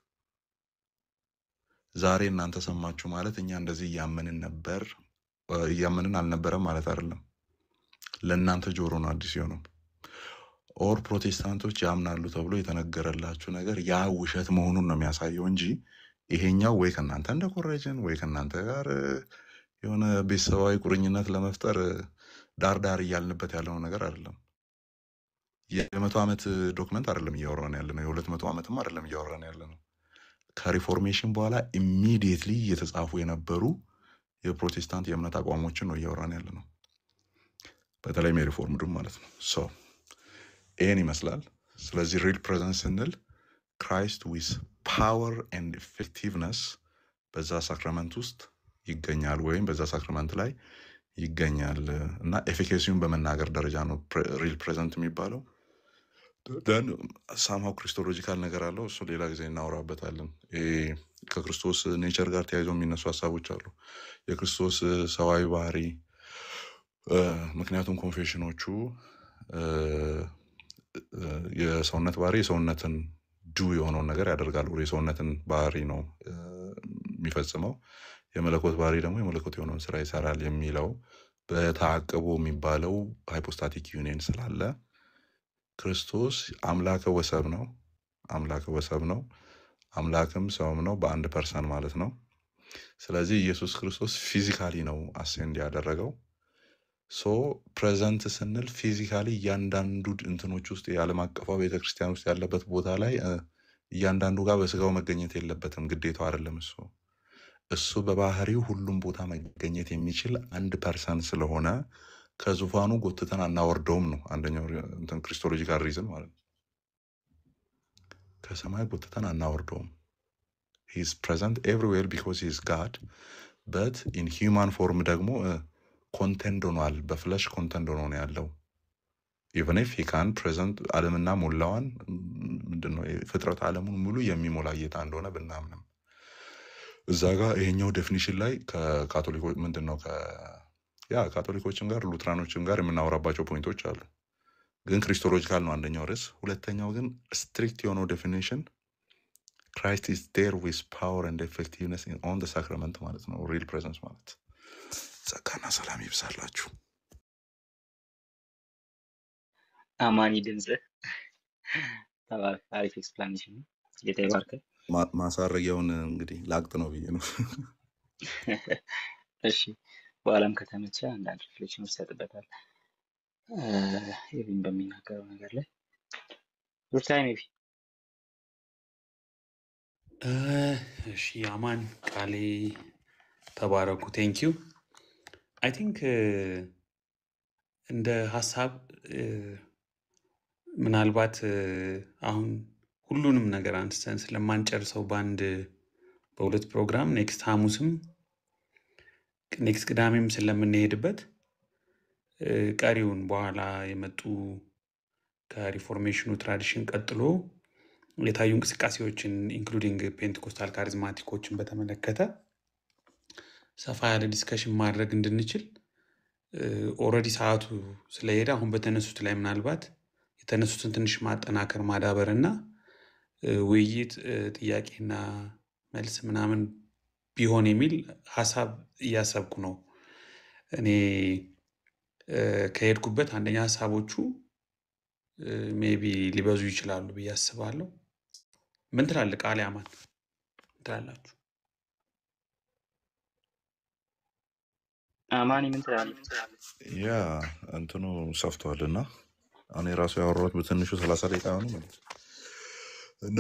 C: ዛሬ እናንተ ሰማችሁ ማለት እኛ እንደዚህ እያመንን አልነበረም ማለት አይደለም። ለእናንተ ጆሮ ነው አዲስ የሆነው። ኦር ፕሮቴስታንቶች ያምናሉ ተብሎ የተነገረላችሁ ነገር ያ ውሸት መሆኑን ነው የሚያሳየው እንጂ ይሄኛው ወይ ከእናንተ እንደኮረጅን ወይ ከእናንተ ጋር የሆነ ቤተሰባዊ ቁርኝነት ለመፍጠር ዳር እያልንበት ያለው ነገር አይደለም። የ100 ዓመት ዶክመንት አይደለም እያወራን ያለ ነው። የ200 ዓመትም አይደለም እያወራን ያለ ነው። ከሪፎርሜሽን በኋላ ኢሚዲየትሊ እየተጻፉ የነበሩ የፕሮቴስታንት የእምነት አቋሞችን ነው እያወራን ያለ ነው። በተለይም የሪፎርምዱም ማለት ነው። ሶ ይሄን ይመስላል። ስለዚህ ሪል ፕሬዘንስ ስንል ክራይስት ዊዝ ፓወር ኤንድ ኢፌክቲቭነስ በዛ ሳክራመንት ውስጥ ይገኛል ወይም በዛ ሳክራመንት ላይ ይገኛል እና ኤፊኬሲውን በመናገር ደረጃ ነው ሪል ፕሬዘንት የሚባለው። ደን ሳምሃው ክሪስቶሎጂካል ነገር አለው። እሱ ሌላ ጊዜ እናወራበታለን። ከክርስቶስ ኔቸር ጋር ተያይዞ የሚነሱ ሀሳቦች አሉ። የክርስቶስ ሰዋዊ ባህሪ ምክንያቱም ኮንፌሽኖቹ የሰውነት ባህሪ የሰውነትን ዱ የሆነውን ነገር ያደርጋሉ። የሰውነትን ባህሪ ነው የሚፈጽመው። የመለኮት ባህሪ ደግሞ የመለኮት የሆነውን ስራ ይሰራል የሚለው በተዓቅቦ የሚባለው ሃይፖስታቲክ ዩኒየን ስላለ ክርስቶስ አምላከ ወሰብ ነው። አምላክም ሰውም ነው በአንድ ፐርሰን ማለት ነው። ስለዚህ ኢየሱስ ክርስቶስ ፊዚካሊ ነው አሴንድ ያደረገው። ሶ ፕሬዘንት ስንል ፊዚካሊ እያንዳንዱ እንትኖች ውስጥ የዓለም አቀፏ ቤተክርስቲያን ውስጥ ያለበት ቦታ ላይ እያንዳንዱ ጋር በስጋው መገኘት የለበትም፣ ግዴታው አይደለም። እሱ በባህሪው ሁሉም ቦታ መገኘት የሚችል አንድ ፐርሰን ስለሆነ ከዙፋኑ ጎትተን አናወርደውም ነው አንደኛው እንትን ክሪስቶሎጂካል ሪዝን ማለት ነው። ከሰማይ ጎትተን አናወርደውም። he is present everywhere because he is God, but in human form ደግሞ ኮንቴንድ ሆኗል፣ በፍለሽ ኮንቴንድ ሆኖ ነው ያለው። even if he can present ዓለምና ሞላዋን ምንድነው ፍጥረት ዓለሙን ሙሉ የሚሞላ ጌታ እንደሆነ ብናምንም እዛ ጋር ይሄኛው ዴፊኒሽን ላይ ከካቶሊኮች ምንድነው ካቶሊኮችን ጋር ሉትራኖችን ጋር የምናወራባቸው ፖይንቶች አሉ። ግን ክሪስቶሎጂካል ነው አንደኛው ርዕስ። ሁለተኛው ግን ስትሪክት የሆነው ዴፊኒሽን Christ is there with power and effectiveness on the sacrament ማለት ነው። real presence ማለት ጸጋና ሰላም ይብዛላችሁ።
E: አማኒ ድምጽ ተባረክ። አሪፍ ኤክስፕላኔሽን ነው። ጌታ ይባርክ።
C: ማሳረጊያውን እንግዲህ ላቅጥ ነው ብዬ ነው።
E: እሺ በኋላም ከተመቸ አንዳንድ ሪፍሌክሽን ይሰጥበታል ይሄን በሚናገረው ነገር ላይ ሩታይ ሜቢ።
B: እሺ አማን ቃሌ ተባረኩ። ቴንክ ዩ። አይ ቲንክ እንደ ሀሳብ ምናልባት አሁን ሁሉንም ነገር አንስተን ስለማንጨርሰው በሁለት ፕሮግራም ኔክስት ሐሙስም ኔክስት ቅዳሜም ስለምንሄድበት ቀሪውን በኋላ የመጡ ከሪፎርሜሽኑ ትራዲሽን ቀጥሎ የታዩ እንቅስቃሴዎችን ኢንክሉዲንግ ፔንቴኮስታል ካሪዝማቲኮችን በተመለከተ ሰፋ ያለ ዲስከሽን ማድረግ እንድንችል ኦልሬዲ ሰዓቱ ስለሄደ አሁን በተነሱት ላይ ምናልባት የተነሱትን ትንሽ ማጠናከር ማዳበርና ውይይት ጥያቄና መልስ ምናምን ቢሆን የሚል ሐሳብ እያሰብኩ ነው። እኔ ከሄድኩበት አንደኛ ሐሳቦቹ ሜቢ ሊበዙ ይችላሉ ብዬ አስባለሁ። ምን ትላለህ ቃሌ አማን? ትላላችሁ?
E: አማኒ ምን ትላለህ?
C: ያ እንትኑ ሰፍቷልና እኔ ራሱ ያወራሁት በትንሹ 30 ደቂቃ ነው ማለት እና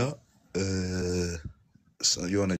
C: የሆነ